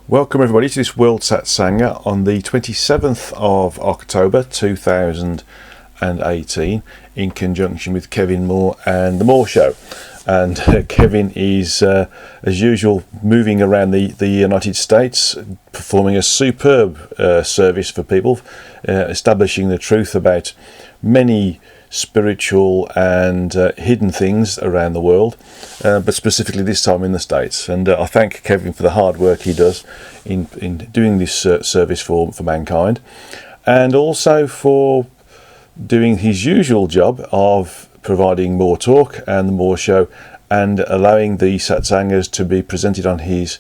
Welcome everybody to this World Satsanga on the 27th of October 2018 in conjunction with Kevin Moore and The Moore Show. And Kevin is, as usual, moving around the United States, performing a superb service for people, establishing the truth about many spiritual and hidden things around the world, but specifically this time in the States. And I thank Kevin for the hard work he does in doing this service for mankind, and also for doing his usual job of providing more talk and the More Show, and allowing the Satsangas to be presented on his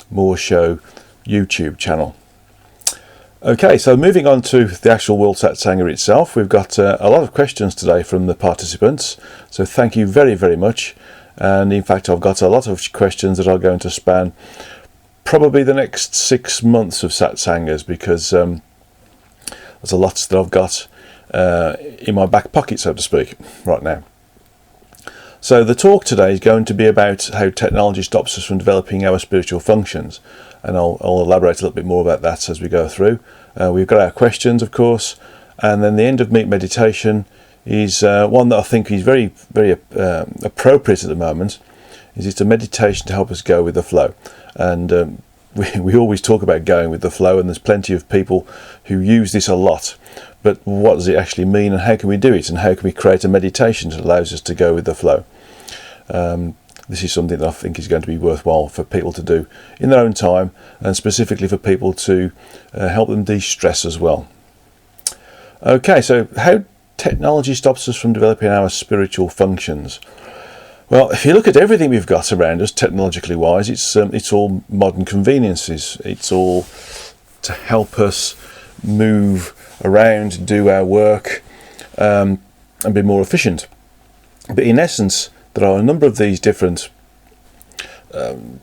More Show YouTube channel. Okay, so moving on to the actual World Satsanga itself, we've got a lot of questions today from the participants, so thank you very, very much. And in fact, I've got a lot of questions that are going to span probably the next 6 months of Satsangas, because there's a lot that I've got in my back pocket, so to speak, right now. So the talk today is going to be about how technology stops us from developing our spiritual functions, and I'll elaborate a little bit more about that as we go through. We've got our questions, of course, and then the end of meet meditation is one that I think is very, very appropriate at the moment. It's a meditation to help us go with the flow, and we always talk about going with the flow, and there's plenty of people who use this a lot. But what does it actually mean, and how can we do it, and how can we create a meditation that allows us to go with the flow? This is something that I think is going to be worthwhile for people to do in their own time, and specifically for people to help them de-stress as well. Okay, so how technology stops us from developing our spiritual functions. Well, if you look at everything we've got around us, technologically wise, it's all modern conveniences. It's all to help us move around, do our work, and be more efficient. But in essence, there are a number of these different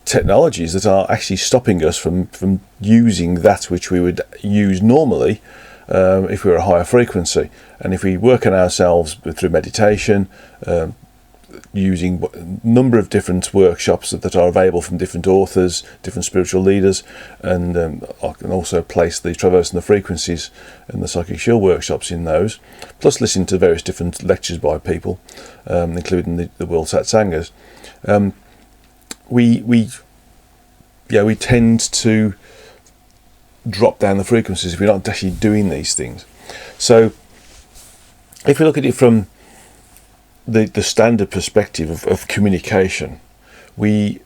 technologies that are actually stopping us from using that which we would use normally if we were a higher frequency. And if we work on ourselves through meditation, using a number of different workshops that are available from different authors, different spiritual leaders, and I can also place the Traversing the Frequencies and the Psychic Shield workshops in those, plus listen to various different lectures by people, including the World Satsangas. We tend to drop down the frequencies if we're not actually doing these things. So if we look at it from the standard perspective of communication, in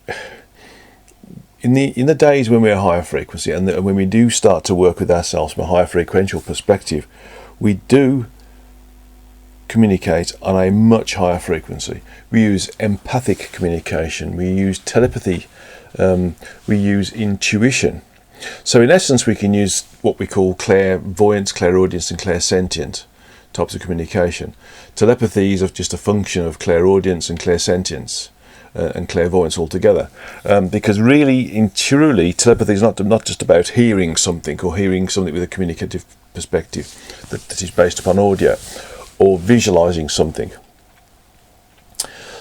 the days when we're higher frequency, and when we do start to work with ourselves from a higher frequential perspective, we do communicate on a much higher frequency. We use empathic communication, we use telepathy, we use intuition. So in essence, we can use what we call clairvoyance, clairaudience, and clairsentient types of communication. Telepathy is just a function of clairaudience and clairsentience and clairvoyance altogether, because really and truly telepathy is not just about hearing something, or hearing something with a communicative perspective that is based upon audio, or visualizing something.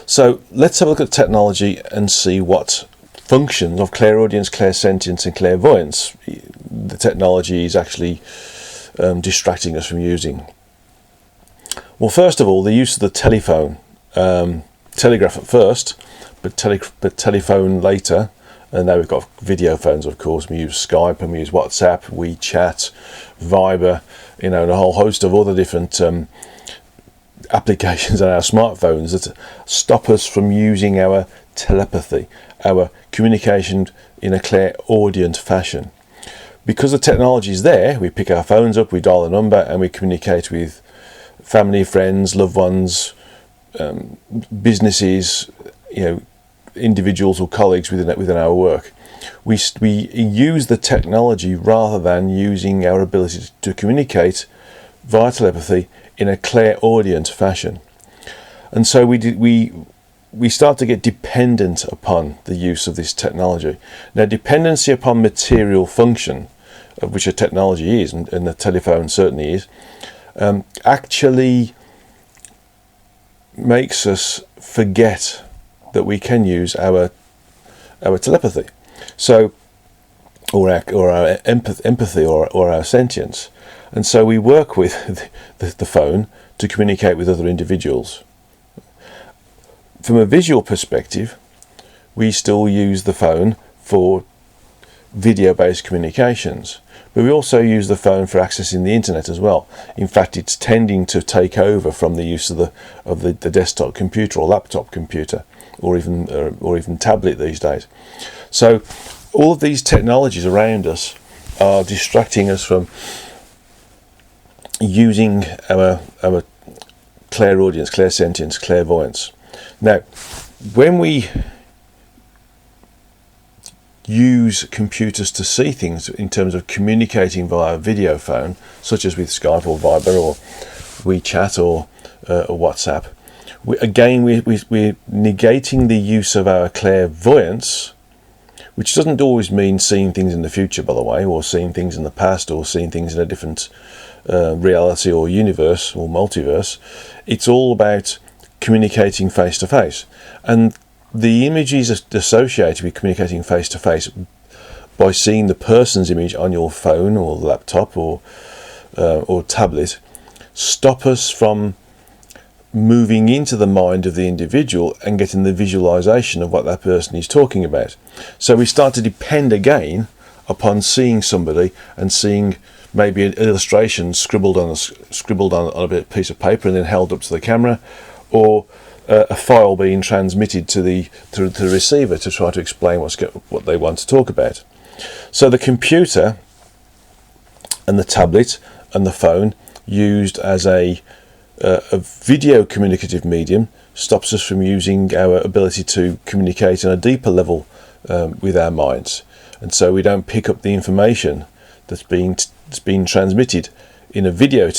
So let's have a look at technology and see what functions of clairaudience, clairsentience, and clairvoyance the technology is actually distracting us from using. Well, first of all, the use of the telephone, telegraph at first, but telephone later, and now we've got video phones, of course. We use Skype, and we use WhatsApp, WeChat, Viber, and a whole host of other different applications on our smartphones that stop us from using our telepathy, our communication in a clairaudient fashion. Because the technology is there, we pick our phones up, we dial a number, and we communicate with family, friends, loved ones, businesses, individuals or colleagues within our work. We use the technology rather than using our ability to communicate via telepathy in a clairaudient fashion. And so we start to get dependent upon the use of this technology. Now, dependency upon material function, of which a technology is, and the telephone certainly is, actually makes us forget that we can use our telepathy. So or our empathy or our sentience. And so we work with the phone to communicate with other individuals. From a visual perspective, we still use the phone for video-based communications, but we also use the phone for accessing the internet as well. In fact, it's tending to take over from the use of the desktop computer or laptop computer, or even tablet these days. So all of these technologies around us are distracting us from using our clairaudience, clairsentience, clairvoyance. Now, when we use computers to see things in terms of communicating via video phone, such as with Skype or Viber or WeChat or WhatsApp, we're negating the use of our clairvoyance, which doesn't always mean seeing things in the future, by the way, or seeing things in the past, or seeing things in a different reality or universe or multiverse. It's all about communicating face to face. And the images associated with communicating face to face by seeing the person's image on your phone or laptop or tablet stop us from moving into the mind of the individual and getting the visualization of what that person is talking about. So we start to depend again upon seeing somebody and seeing maybe an illustration scribbled on a bit of piece of paper and then held up to the camera, or a file being transmitted to the receiver to try to explain what they want to talk about. So the computer and the tablet and the phone used as a video communicative medium stops us from using our ability to communicate on a deeper level with our minds, and so we don't pick up the information that's being transmitted in a video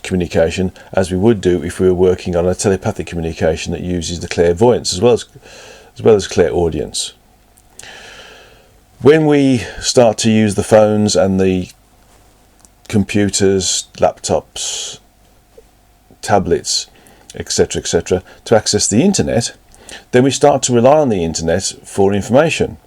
communication as we would do if we were working on a telepathic communication that uses the clairvoyance as well as clairaudience. When we start to use the phones and the computers, laptops, tablets, etc., to access the internet, then we start to rely on the internet for information,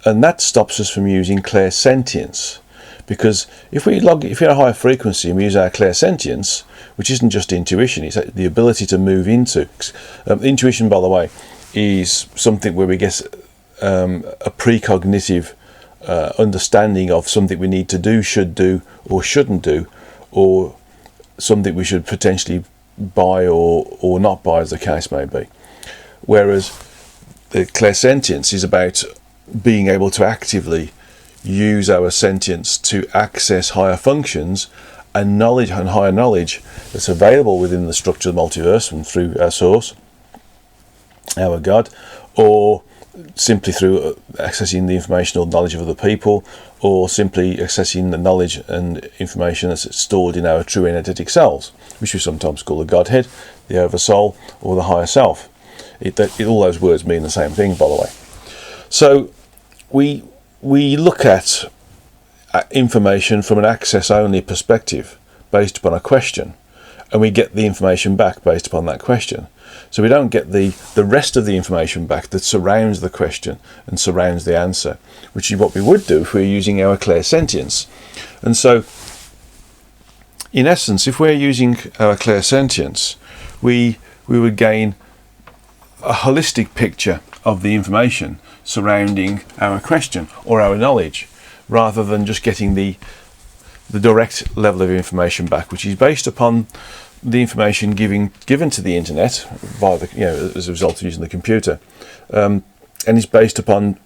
and that stops us from using clairsentience. Because if we're at a high frequency and we use our clairsentience, which isn't just intuition, it's the ability to move into. Intuition, by the way, is something where we get a precognitive understanding of something we need to do, should do, or shouldn't do, or something we should potentially buy or not buy, as the case may be. Whereas the clairsentience is about being able to actively use our sentience to access higher functions and knowledge, and higher knowledge that's available within the structure of the multiverse and through our source, our God, or simply through accessing the information or knowledge of other people, or simply accessing the knowledge and information that's stored in our true energetic selves, which we sometimes call the Godhead, the Oversoul, or the Higher Self. All those words mean the same thing, by the way. So we look at information from an access-only perspective based upon a question, and we get the information back based upon that question. So we don't get the rest of the information back that surrounds the question and surrounds the answer, which is what we would do if we were using our clairsentience. And so, in essence, if we're using our clairsentience, we would gain a holistic picture of the information surrounding our question or our knowledge, rather than just getting the direct level of information back, which is based upon the information given to the internet by as a result of using the computer, and is based upon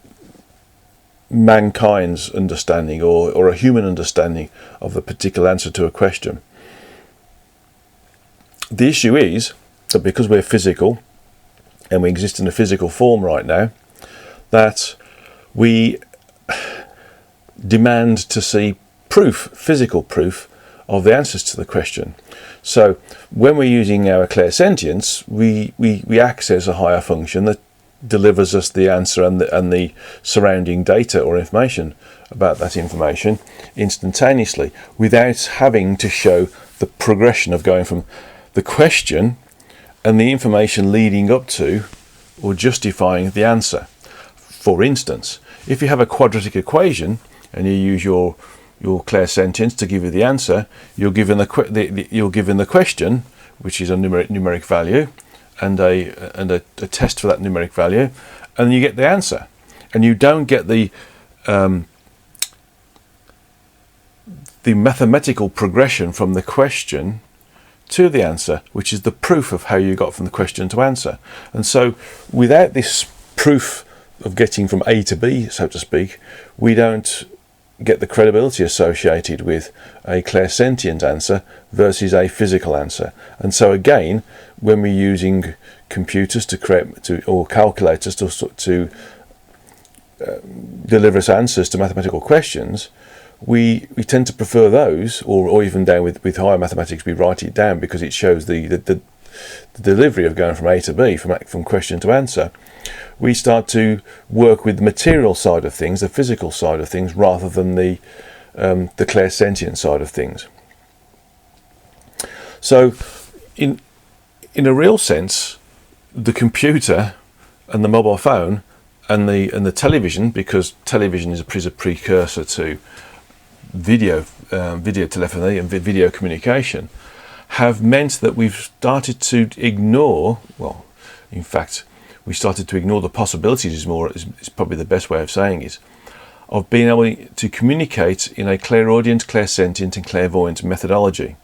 mankind's understanding or a human understanding of the particular answer to a question. The issue is that because we're physical and we exist in a physical form right now, that we demand to see physical proof of the answers to the question. So when we're using our clairsentience, we access a higher function that delivers us the answer and the surrounding data or information about that information instantaneously, without having to show the progression of going from the question and the information leading up to or justifying the answer. For instance, if you have a quadratic equation and you use your clairsentience to give you the answer, you're given the question, which is a numeric value, and a test for that numeric value, and you get the answer, and you don't get the mathematical progression from the question to the answer, which is the proof of how you got from the question to answer. And so without this proof of getting from A to B, so to speak, we don't get the credibility associated with a clairsentient answer versus a physical answer. And so again, when we're using computers or calculators to deliver us answers to mathematical questions, we tend to prefer those, or even down with higher mathematics, we write it down because it shows the delivery of going from A to B, from question to answer. We start to work with the material side of things, the physical side of things, rather than the clairsentient side of things. So, in a real sense, the computer and the mobile phone and the television, because television is a precursor to video telephony and video communication, have meant that we've started to ignore. Well, in fact, we started to ignore the possibilities. Is probably the best way of saying it, of being able to communicate in a clairaudient, clairsentient, and clairvoyant methodology.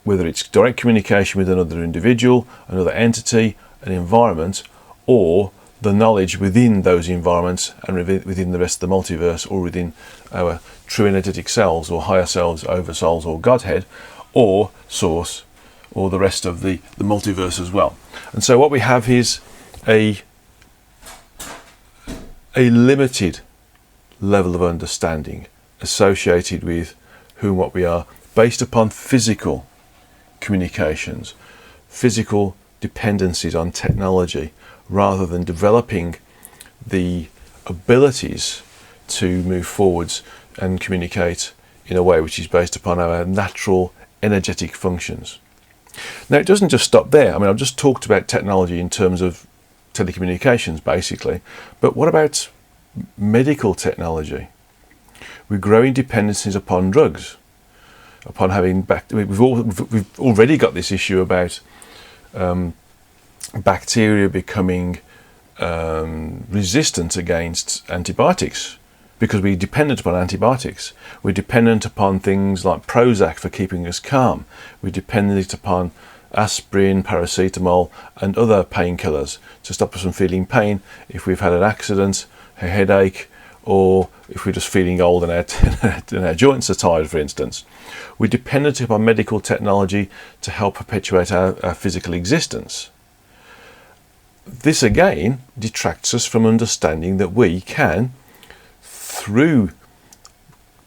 Whether it's direct communication with another individual, another entity, an environment, or the knowledge within those environments and within the rest of the multiverse, or within our true energetic selves, or higher selves, oversouls, or Godhead, or Source, or the rest of the multiverse as well. And so what we have is a limited level of understanding associated with who and what we are, based upon physical communications, physical dependencies on technology, rather than developing the abilities to move forwards and communicate in a way which is based upon our natural energetic functions. Now, it doesn't just stop there. I mean, I've just talked about technology in terms of telecommunications, basically, but what about medical technology? We're growing dependencies upon drugs, upon having we've already got this issue about bacteria becoming resistant against antibiotics, because we're dependent upon antibiotics. We're dependent upon things like Prozac for keeping us calm. We're dependent upon aspirin, paracetamol, and other painkillers to stop us from feeling pain if we've had an accident, a headache, or if we're just feeling old and our joints are tired, for instance. We're dependent upon medical technology to help perpetuate our physical existence. This again detracts us from understanding that we can, through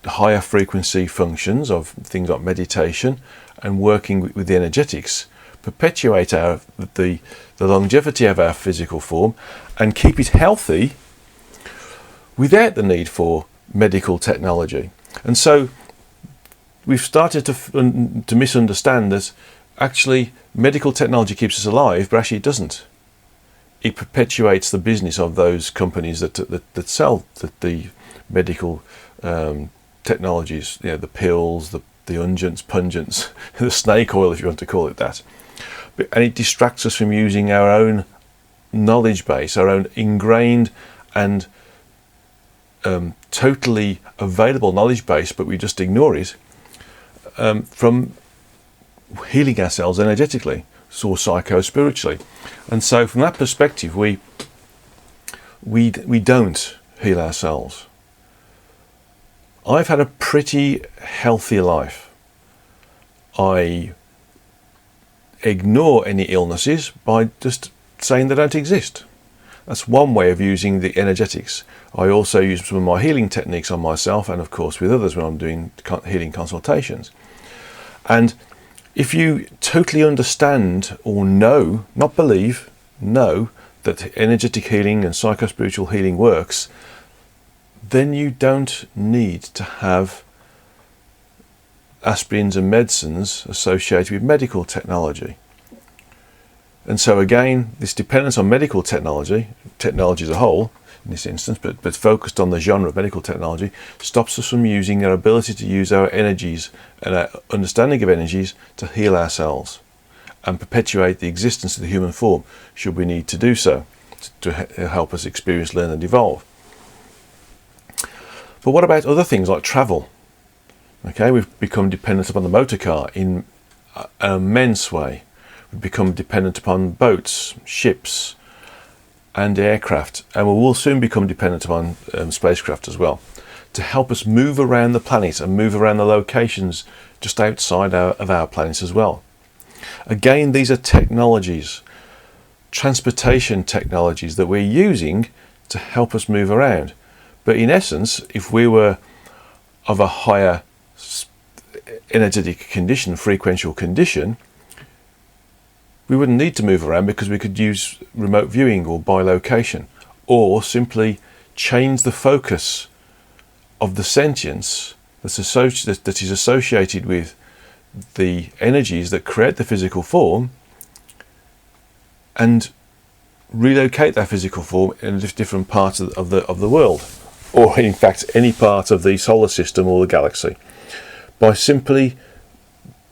higher frequency functions of things like meditation and working with the energetics, perpetuate the longevity of our physical form and keep it healthy without the need for medical technology. And so we've started to misunderstand that actually medical technology keeps us alive, but actually it doesn't. It perpetuates the business of those companies that sell the medical technologies, the pills, the unguents, pungents, the snake oil, if you want to call it that. And it distracts us from using our own knowledge base, our own ingrained and totally available knowledge base, but we just ignore it, from healing ourselves energetically, or psycho-spiritually. And so from that perspective, we don't heal ourselves. I've had a pretty healthy life. I ignore any illnesses by just saying they don't exist. That's one way of using the energetics. I also use some of my healing techniques on myself, and of course with others when I'm doing healing consultations. And if you totally understand or know, not believe, know that energetic healing and psycho-spiritual healing works, then you don't need to have aspirins and medicines associated with medical technology. And so again, this dependence on medical technology as a whole, in this instance, but focused on the genre of medical technology, stops us from using our ability to use our energies and our understanding of energies to heal ourselves and perpetuate the existence of the human form, should we need to do so, to help us experience, learn and evolve. But what about other things like travel? Okay, we've become dependent upon the motor car in an immense way. We've become dependent upon boats, ships and aircraft, and we will soon become dependent upon spacecraft as well, to help us move around the planet and move around the locations just outside of our planet as well. Again, these are technologies, transportation technologies that we're using to help us move around. But in essence, if we were of a higher energetic condition, frequential condition, we wouldn't need to move around, because we could use remote viewing or by location, or simply change the focus of the sentience that is associated with the energies that create the physical form, and relocate that physical form in a different part of the world, or in fact any part of the solar system or the galaxy, by simply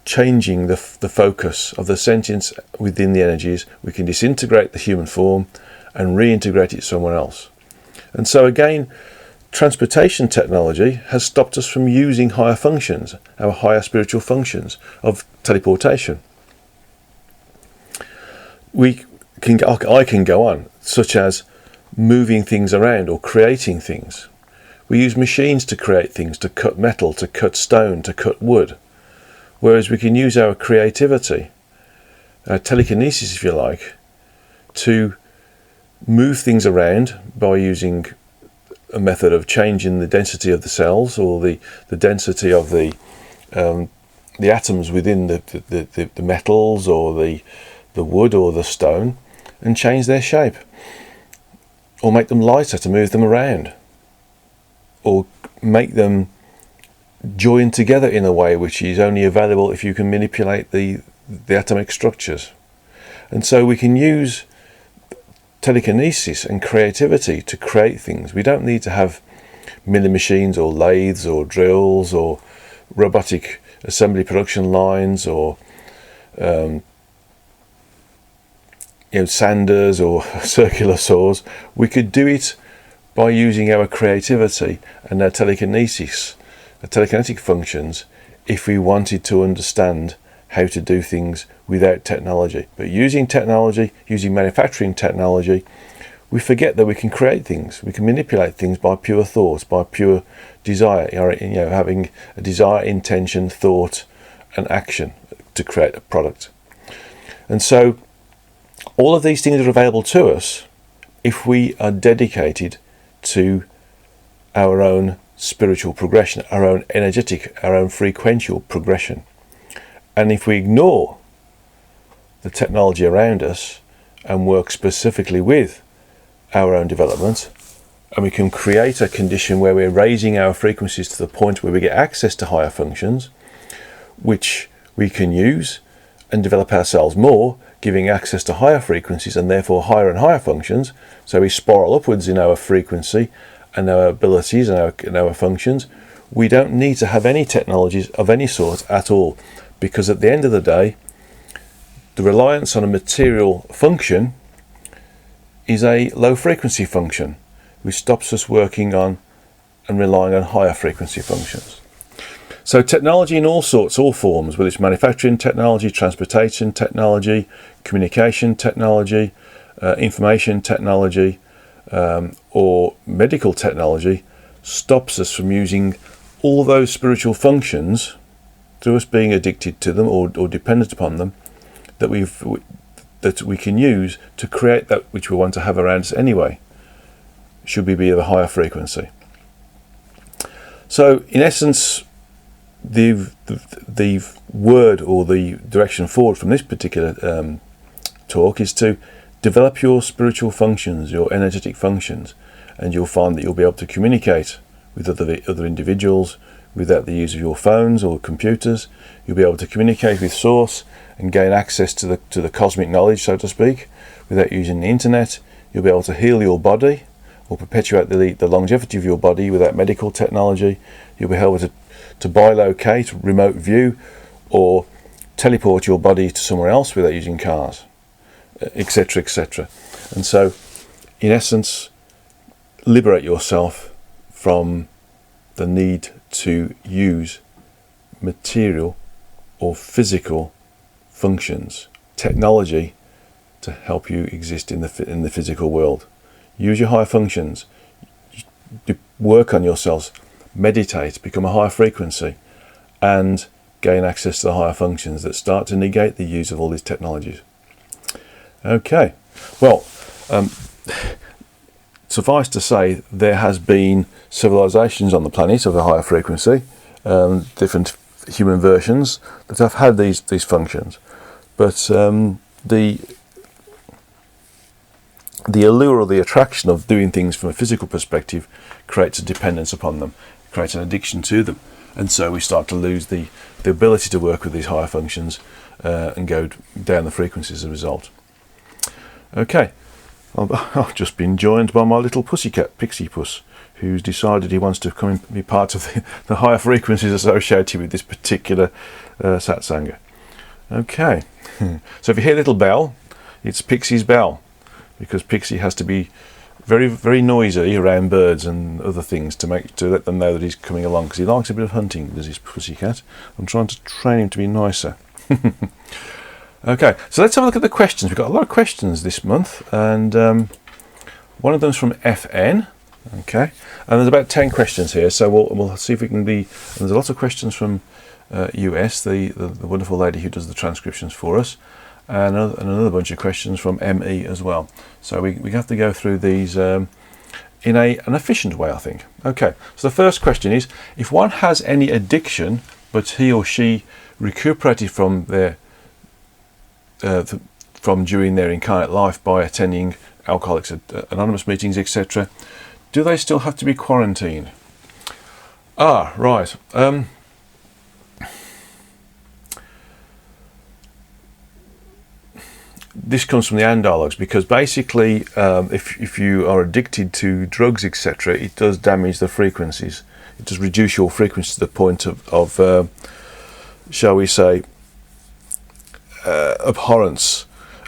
changing the focus of the sentience within the energies. We can disintegrate the human form and reintegrate it somewhere else. And so again, transportation technology has stopped us from using higher functions, our higher spiritual functions of teleportation. I can go on, such as moving things around or creating things. We use machines to create things, to cut metal, to cut stone, to cut wood. Whereas we can use our creativity, our telekinesis, if you like, to move things around by using a method of changing the density of the cells, or the density of the atoms within the metals or the wood or the stone, and change their shape, or make them lighter to move them around, or make them join together in a way which is only available if you can manipulate the atomic structures. And so we can use telekinesis and creativity to create things. We don't need to have milling machines or lathes or drills or robotic assembly production lines or sanders or circular saws. We could do it by using our creativity and our telekinesis, the telekinetic functions, if we wanted to understand how to do things without technology. But using technology, using manufacturing technology, we forget that we can create things. We can manipulate things by pure thought, by pure desire, having a desire, intention, thought and action to create a product. And so all of these things are available to us if we are dedicated to our own spiritual progression, our own energetic, our own frequential progression. And if we ignore the technology around us and work specifically with our own development, and we can create a condition where we're raising our frequencies to the point where we get access to higher functions, which we can use and develop ourselves more, giving access to higher frequencies and therefore higher and higher functions. So we spiral upwards in our frequency and our abilities and our functions. We don't need to have any technologies of any sort at all, because at the end of the day, the reliance on a material function is a low frequency function, which stops us working on and relying on higher frequency functions. So technology in all sorts, all forms, whether it's manufacturing technology, transportation technology, communication technology, information technology, or medical technology, stops us from using all those spiritual functions through us being addicted to them or dependent upon them, that we can use to create that which we want to have around us anyway, should we be of a higher frequency. So in essence, the word or the direction forward from this particular talk is to develop your spiritual functions, your energetic functions, and you'll find that you'll be able to communicate with other individuals without the use of your phones or computers. You'll be able to communicate with Source and gain access to the cosmic knowledge, so to speak, without using the internet. You'll be able to heal your body or perpetuate the longevity of your body without medical technology. You'll be able to bilocate, remote view, or teleport your body to somewhere else without using cars, etc., etc. And so, in essence, liberate yourself from the need to use material or physical functions, technology, to help you exist in the physical world. Use your higher functions. Work on yourselves. Meditate. Become a higher frequency, and gain access to the higher functions that start to negate the use of all these technologies. Okay. Well, suffice to say, there has been civilizations on the planet of a higher frequency, different human versions that have had these functions, but the allure or the attraction of doing things from a physical perspective creates a dependence upon them, creates an addiction to them, and so we start to lose the ability to work with these higher functions and go down the frequencies as a result. Okay, I've just been joined by my little pussycat, Pixie Puss, who's decided he wants to come and be part of the higher frequencies associated with this particular Satsanga. Okay, so if you hear a little bell, it's Pixie's bell, because Pixie has to be very, very noisy around birds and other things to let them know that he's coming along, because he likes a bit of hunting, does his pussycat. I'm trying to train him to be nicer. Okay, so let's have a look at the questions. We've got a lot of questions this month, and one of them's from FN. Okay, and there's about 10 questions here, so we'll see if we can be. And there's lots of questions from US, the wonderful lady who does the transcriptions for us, and another bunch of questions from ME as well. So we have to go through these in an efficient way, I think. Okay, so the first question is: if one has any addiction, but he or she recuperated from during their incarnate life by attending Alcoholics Anonymous meetings, etc., do they still have to be quarantined? Right. This comes from the AND dialogues, because basically if you are addicted to drugs, etc., it does damage the frequencies. It does reduce your frequency to the point of shall we say, abhorrence,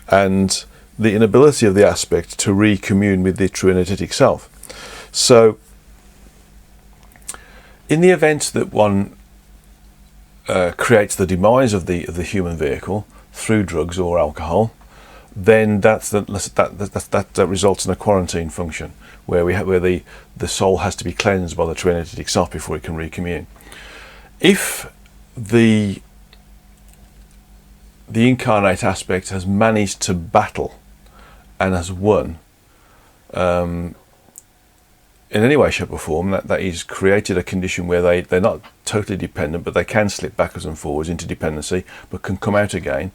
and the inability of the aspect to recommune with the true energetic self. So in the event that one creates the demise of the human vehicle through drugs or alcohol, then that results in a quarantine function, where the soul has to be cleansed by the true energetic self before it can recommune. If the incarnate aspect has managed to battle and has won in any way, shape or form, that is created a condition where they're not totally dependent, but they can slip backwards and forwards into dependency, but can come out again,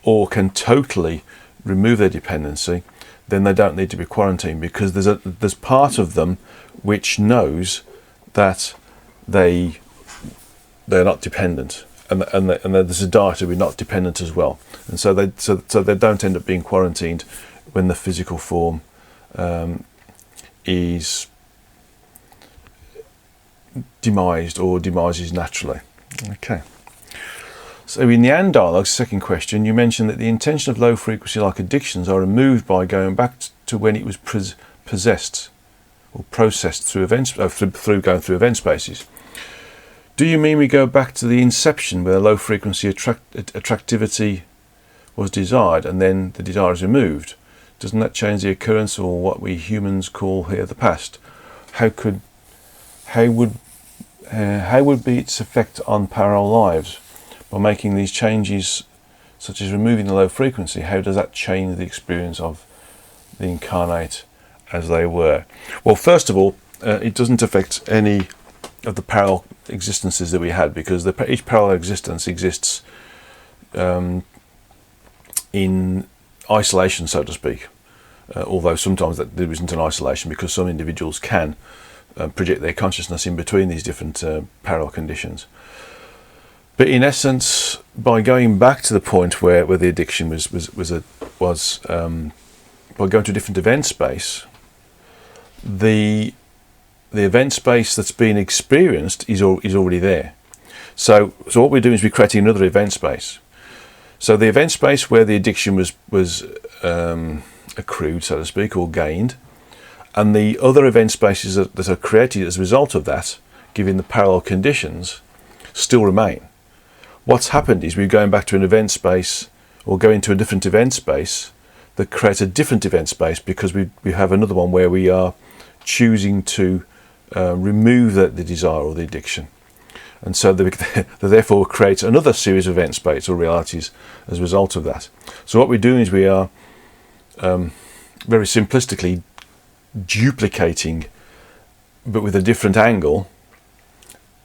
or can totally remove their dependency, then they don't need to be quarantined, because there's part of them which knows that they're not dependent, and there's a data we're not dependent as well, and so they don't end up being quarantined when the physical form is demised or demises naturally. Okay. So in the AND dialogue, second question, you mentioned that the intention of low frequency like addictions are removed by going back to when it was possessed or processed through events, through going through event spaces. Do you mean we go back to the inception where low frequency attractivity was desired and then the desire is removed? Doesn't that change the occurrence, or what we humans call here the past? How would be its effect on parallel lives? By making these changes, such as removing the low frequency, how does that change the experience of the incarnate as they were? Well, first of all, it doesn't affect any of the parallel existences that we had, because each parallel existence exists in isolation, so to speak, although sometimes there isn't an isolation, because some individuals can project their consciousness in between these different parallel conditions. But in essence, by going back to the point where the addiction was by going to a different event space, the event space that's being experienced is already there. So what we're doing is we're creating another event space. So the event space where the addiction was accrued, so to speak, or gained, and the other event spaces that are created as a result of that, given the parallel conditions, still remain. What's happened is we're going back to an event space, or going to a different event space that creates a different event space, because we have another one where we are choosing to remove the desire or the addiction. And so that therefore creates another series of event space or realities as a result of that. So what we're doing is we are very simplistically duplicating, but with a different angle,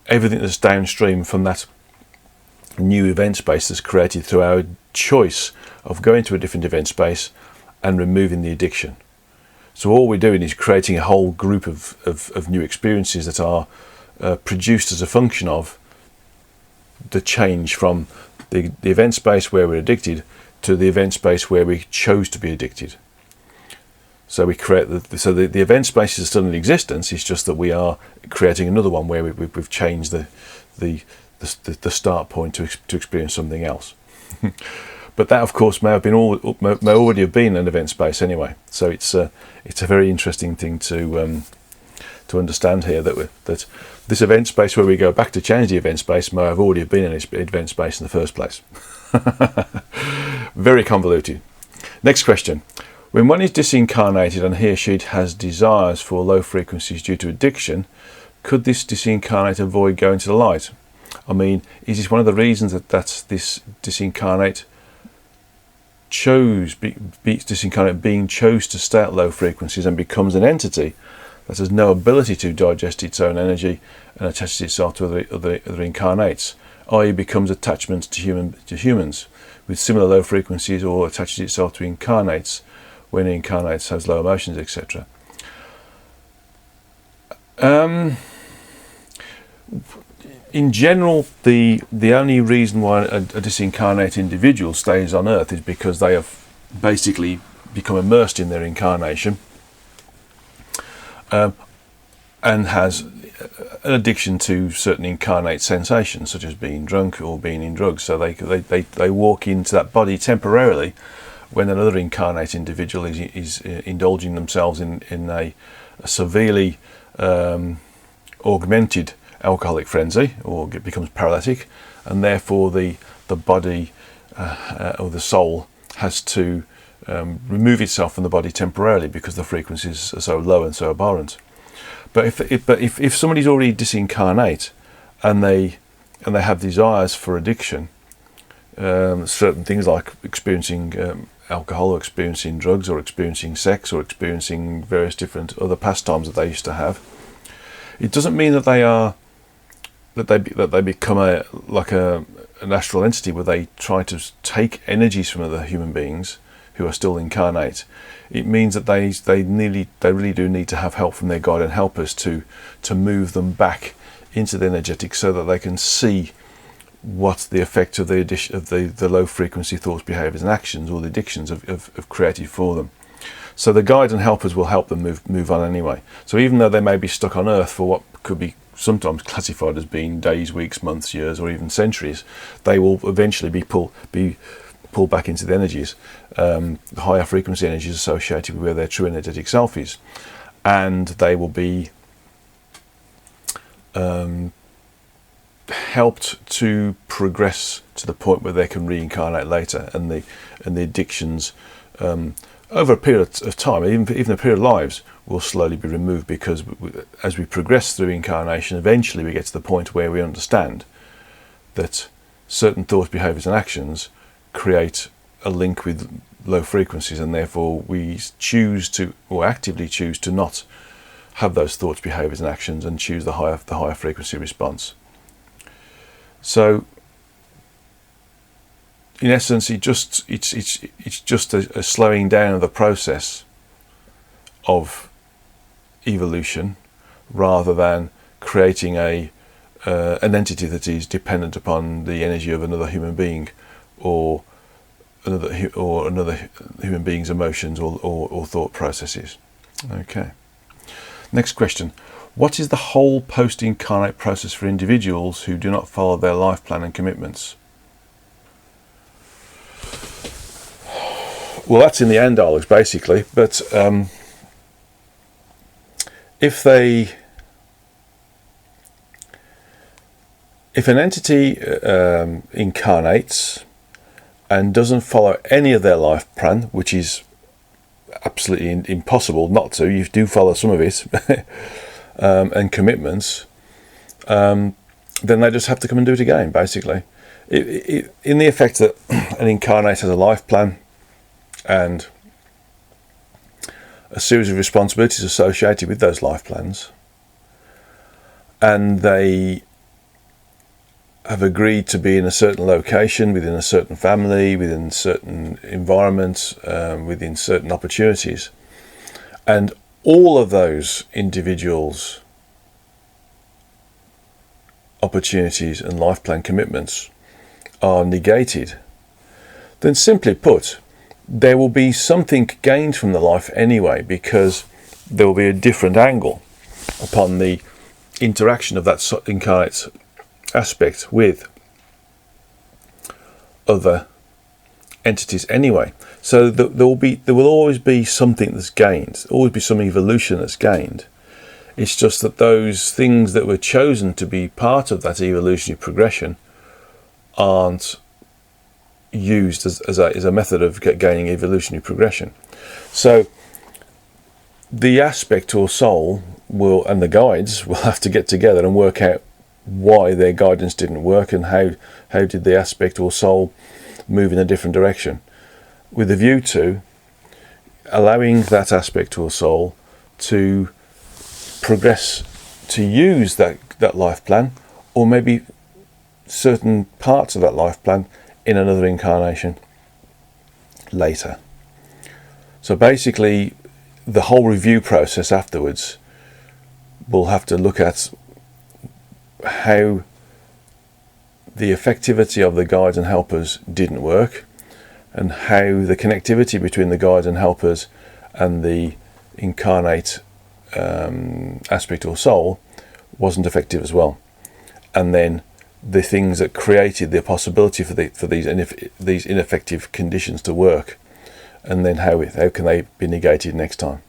everything that's downstream from that new event space that's created through our choice of going to a different event space and removing the addiction. So all we're doing is creating a whole group of new experiences that are produced as a function of the change from the event space where we're addicted to the event space where we chose to be addicted. So we create the event space is still in existence. It's just that we are creating another one where we've changed the start point to experience something else. But that, of course, may already have been an event space anyway. So it's a very interesting thing to understand here, that this event space where we go back to change the event space may have already been an event space in the first place. Very convoluted. Next question. When one is disincarnated and he or she has desires for low frequencies due to addiction, could this disincarnate avoid going to the light? I mean, is this one of the reasons that this disincarnate being chose to stay at low frequencies and becomes an entity that has no ability to digest its own energy and attaches itself to other incarnates, i.e. becomes attachment to humans with similar low frequencies, or attaches itself to incarnates when incarnates has low emotions, etc. In general, the only reason why a disincarnate individual stays on Earth is because they have basically become immersed in their incarnation, and has an addiction to certain incarnate sensations, such as being drunk or being in drugs. So they walk into that body temporarily when another incarnate individual is indulging themselves in a severely augmented alcoholic frenzy, or becomes paralytic, and therefore the body or the soul has to remove itself from the body temporarily because the frequencies are so low and so abhorrent. But if somebody's already disincarnate and they have desires for addiction, certain things like experiencing alcohol, or experiencing drugs, or experiencing sex, or experiencing various different other pastimes that they used to have, it doesn't mean that they become an astral entity where they try to take energies from other human beings who are still incarnate. It means that they really do need to have help from their guide and helpers to move them back into the energetic, so that they can see what the effect of the low frequency thoughts, behaviours and actions, or the addictions have created for them. So the guide and helpers will help them move on anyway. So even though they may be stuck on Earth for what could be sometimes classified as being days, weeks, months, years, or even centuries, they will eventually be pulled back into the energies, the higher frequency energies associated with where their true energetic self is, and they will be helped to progress to the point where they can reincarnate later, and the addictions over a period of time, even a period of lives, will slowly be removed, because as we progress through incarnation, eventually we get to the point where we understand that certain thoughts, behaviours and actions create a link with low frequencies, and therefore we choose to, or actively choose to, not have those thoughts, behaviours and actions, and choose the higher frequency response. So in essence, it's just a slowing down of the process of evolution, rather than creating an entity that is dependent upon the energy of another human being, or another human being's emotions or thought processes. Okay. Next question. What is the whole post-incarnate process for individuals who do not follow their life plan and commitments? Well, that's in the end dialogues, basically. But if an entity incarnates and doesn't follow any of their life plan, which is absolutely impossible not to, you do follow some of it, and commitments, then they just have to come and do it again, basically. In the effect that an incarnate has a life plan and a series of responsibilities associated with those life plans, and they have agreed to be in a certain location, within a certain family, within certain environments, within certain opportunities, and all of those individuals' opportunities and life plan commitments are negated, then simply put, there will be something gained from the life anyway, because there will be a different angle upon the interaction of that incarnate aspect with other entities anyway. So there will always be something that's gained, always be some evolution that's gained. It's just that those things that were chosen to be part of that evolutionary progression aren't used as a method of gaining evolutionary progression. So the aspect or soul will, and the guides will have to get together and work out why their guidance didn't work, and how did the aspect or soul move in a different direction, with a view to allowing that aspect or soul to progress, to use that life plan, or maybe certain parts of that life plan in another incarnation later. So basically the whole review process afterwards will have to look at how the effectivity of the guides and helpers didn't work, and how the connectivity between the guides and helpers and the incarnate aspect or soul wasn't effective as well, and then the things that created the possibility for these ineffective conditions to work, and then how can they be negated next time.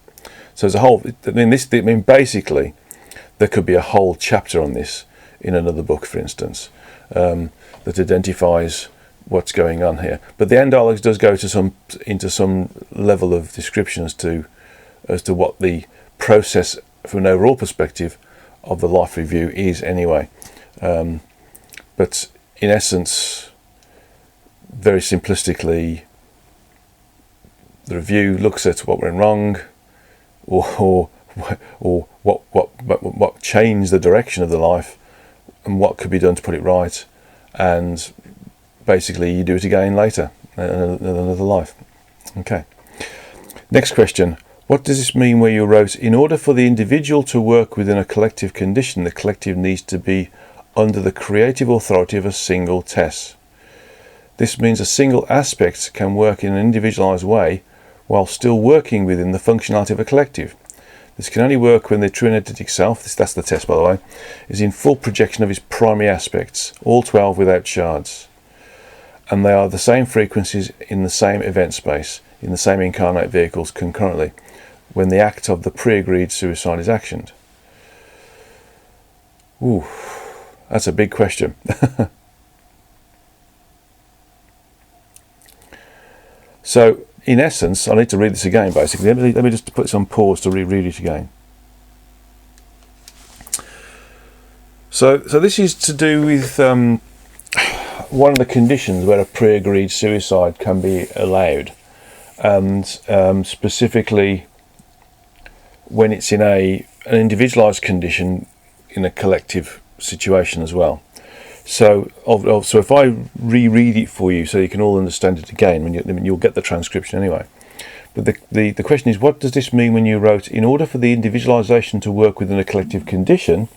So as a whole, basically there could be a whole chapter on this in another book, for instance, that identifies what's going on here. But the end dialogues does go into some level of description as to what the process from an overall perspective of the life review is anyway. But in essence, very simplistically, the review looks at what went wrong, or what changed the direction of the life, and what could be done to put it right, and basically you do it again later in another life. Okay. Next question. What does this mean where you wrote, in order for the individual to work within a collective condition, the collective needs to be under the creative authority of a single Tess. This means a single aspect can work in an individualized way while still working within the functionality of a collective. This can only work when the true energetic self, that's the test by the way, is in full projection of his primary aspects, all 12 without shards. And they are the same frequencies in the same event space, in the same incarnate vehicles concurrently, when the act of the pre-agreed suicide is actioned. Ooh, that's a big question. So, in essence, I need to read this again, basically. Let me just put this on pause to reread it again. So this is to do with one of the conditions where a pre-agreed suicide can be allowed, and specifically when it's in an individualized condition in a collective situation as well. So if I reread it for you so you can all understand it again, you'll get the transcription anyway. But the question is, what does this mean when you wrote, in order for the individualization to work within a collective condition,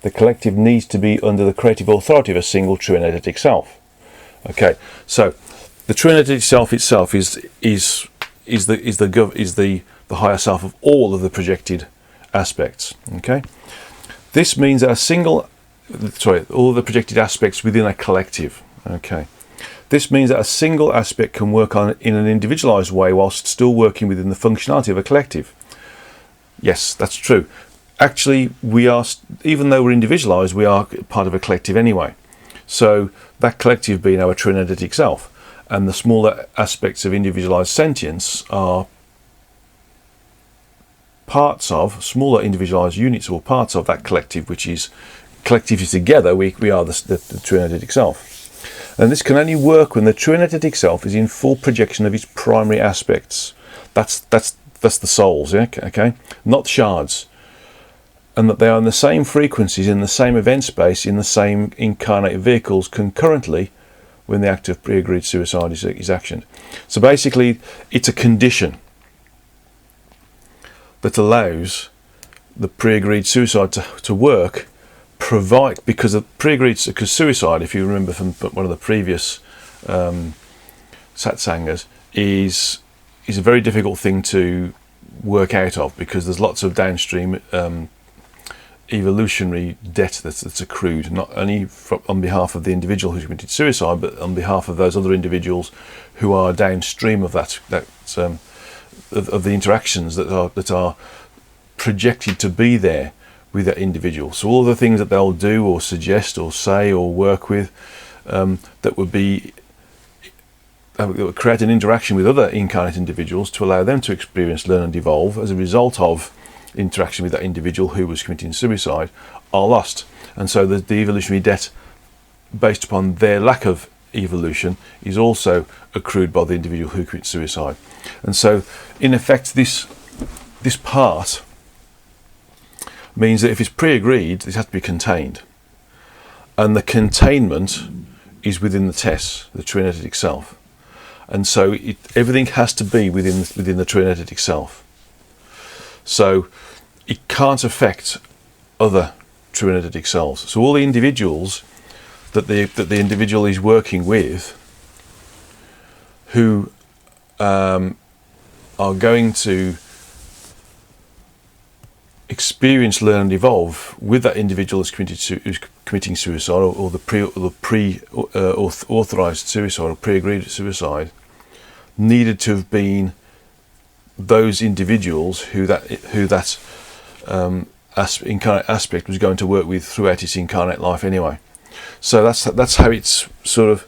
the collective needs to be under the creative authority of a single true energetic self? Okay, so the true energetic self itself is the higher self of all of the projected aspects. Okay, this means that all the projected aspects within a collective. Okay, this means that a single aspect can work on in an individualized way whilst still working within the functionality of a collective. Yes, that's true. Actually, we are, even though we're individualized, we are part of a collective anyway. So that collective being our true and identical self, and the smaller aspects of individualized sentience are parts of smaller individualized units or parts of that collective, which is collectively together we are the true and identical self. And this can only work when the true and identical self is in full projection of its primary aspects. That's the souls, yeah? Okay, not shards, and that they are in the same frequencies, in the same event space, in the same incarnated vehicles concurrently when the act of pre-agreed suicide is actioned. So basically, it's a condition that allows the pre-agreed suicide to work, because suicide, if you remember from one of the previous satsangas, is a very difficult thing to work out of, because there's lots of downstream evolutionary debt that's accrued, not only on behalf of the individual who's committed suicide, but on behalf of those other individuals who are downstream of of the interactions that are projected to be there with that individual. So all the things that they'll do or suggest or say or work with that would create an interaction with other incarnate individuals to allow them to experience, learn and evolve as a result of interaction with that individual who was committing suicide, are lost. And so the evolutionary debt based upon their lack of evolution is also accrued by the individual who commits suicide. And so in effect this part means that if it's pre-agreed, it has to be contained, and the containment is within the TES, the true and identical self. And so everything has to be within the true and identical self. So it can't affect other true and identical selves. So all the individuals that the individual is working with, who are going to experience, learn and evolve with that individual who's committing suicide, or the pre-authorized suicide or pre-agreed suicide, needed to have been those individuals who that incarnate aspect was going to work with throughout its incarnate life anyway. So that's how it's sort of,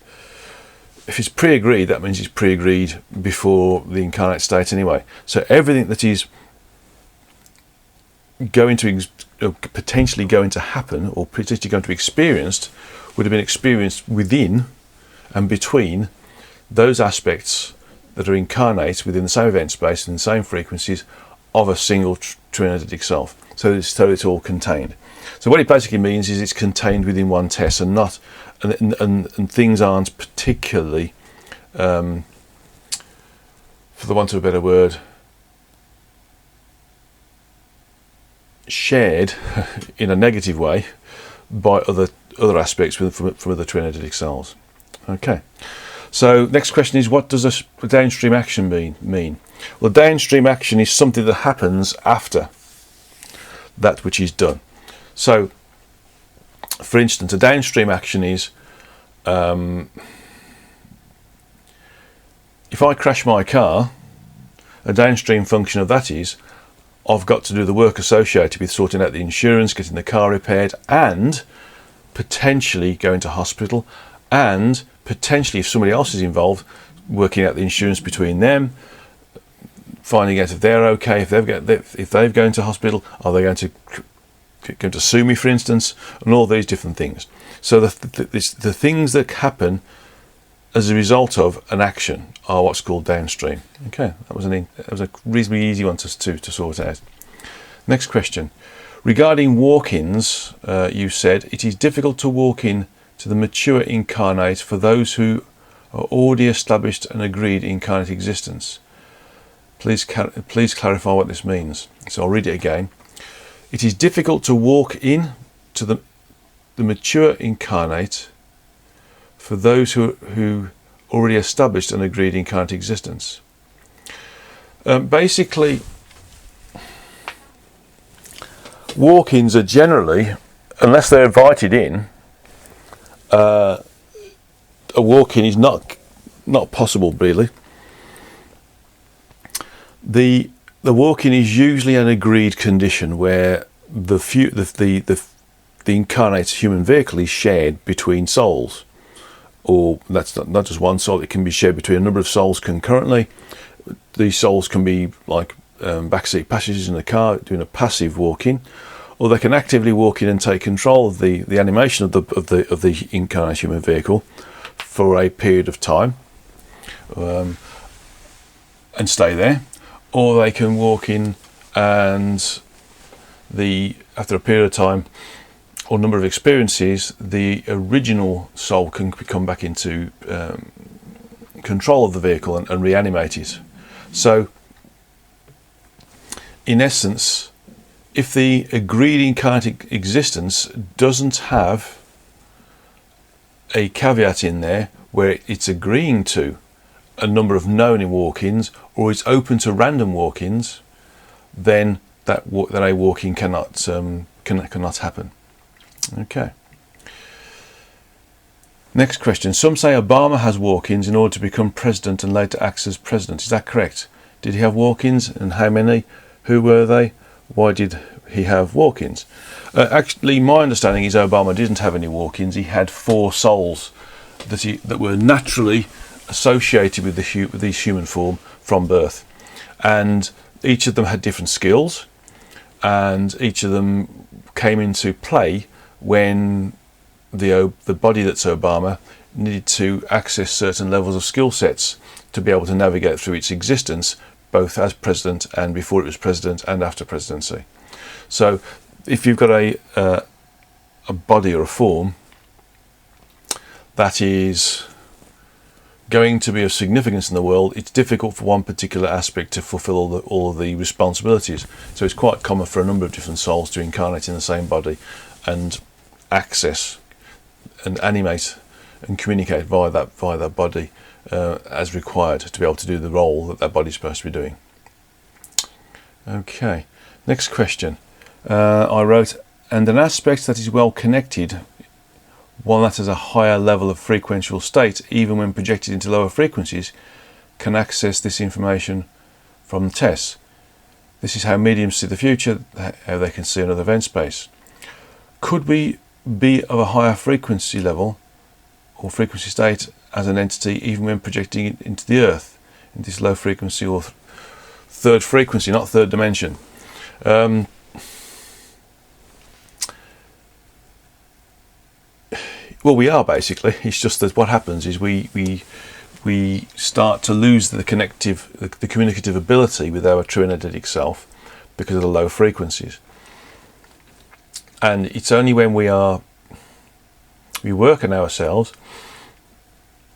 if it's pre-agreed, that means it's pre-agreed before the incarnate state anyway. So everything that is going to potentially going to happen or potentially going to be experienced would have been experienced within and between those aspects that are incarnate within the same event space and the same frequencies of a single true and identical self. So it's all contained. So what it basically means is it's contained within one TES, and not and things aren't particularly, for the want of a better word, shared in a negative way by other aspects from other true and identical selves. Okay. So next question is, what does a downstream action mean? Well, downstream action is something that happens after that which is done. So, for instance, a downstream action is, if I crash my car, a downstream function of that is, I've got to do the work associated with sorting out the insurance, getting the car repaired, and potentially going to hospital, and potentially, if somebody else is involved, working out the insurance between them, finding out if they're okay, if they've gone to hospital, are they going to sue me, for instance, and all these different things. So the things that happen as a result of an action are what's called downstream. Okay, that was a reasonably easy one to sort out. Next question. Regarding walk-ins, you said it is difficult to walk in to the mature incarnate for those who are already established and agreed incarnate existence. Please clarify what this means. So I'll read it again. It is difficult to walk in to the mature incarnate for those who already established and agreed incarnate existence. Basically, walk-ins are generally, unless they're invited in, a walk-in is not possible really. The walk-in is usually an agreed condition where the incarnate human vehicle is shared between souls, or that's not just one soul. It can be shared between a number of souls concurrently. These souls can be like backseat passengers in a car doing a passive walk-in, or they can actively walk in and take control of the animation of the incarnate human vehicle for a period of time, and stay there. Or they can walk in and after a period of time or number of experiences, the original soul can come back into control of the vehicle and reanimate it. So, in essence, if the agreed incarnate existence doesn't have a caveat in there where it's agreeing to a number of known walk-ins, or it's open to random walk-ins, then that a walk-in cannot happen. Okay. Next question. Some say Obama has walk-ins in order to become president and later acts as president. Is that correct? Did he have walk-ins, and how many? Who were they? Why did he have walk-ins? Actually, my understanding is Obama didn't have any walk-ins. He had 4 souls that were naturally associated with this human form from birth, and each of them had different skills, and each of them came into play when the body that's Obama needed to access certain levels of skill sets to be able to navigate through its existence, both as president and before it was president and after presidency. So if you've got a body or a form that is going to be of significance in the world, it's difficult for one particular aspect to fulfill all of the responsibilities. So it's quite common for a number of different souls to incarnate in the same body and access and animate and communicate via that body as required to be able to do the role that body is supposed to be doing. Okay, next question. I wrote, and an aspect that is well connected, one that has a higher level of frequential state, even when projected into lower frequencies, can access this information from tests. This is how mediums see the future, how they can see another event space. Could we be of a higher frequency level or frequency state as an entity, even when projecting it into the earth, in this low frequency or third frequency, not third dimension? Well, we are basically. It's just that what happens is we start to lose the communicative ability with our true energetic self because of the low frequencies. And it's only when we work on ourselves,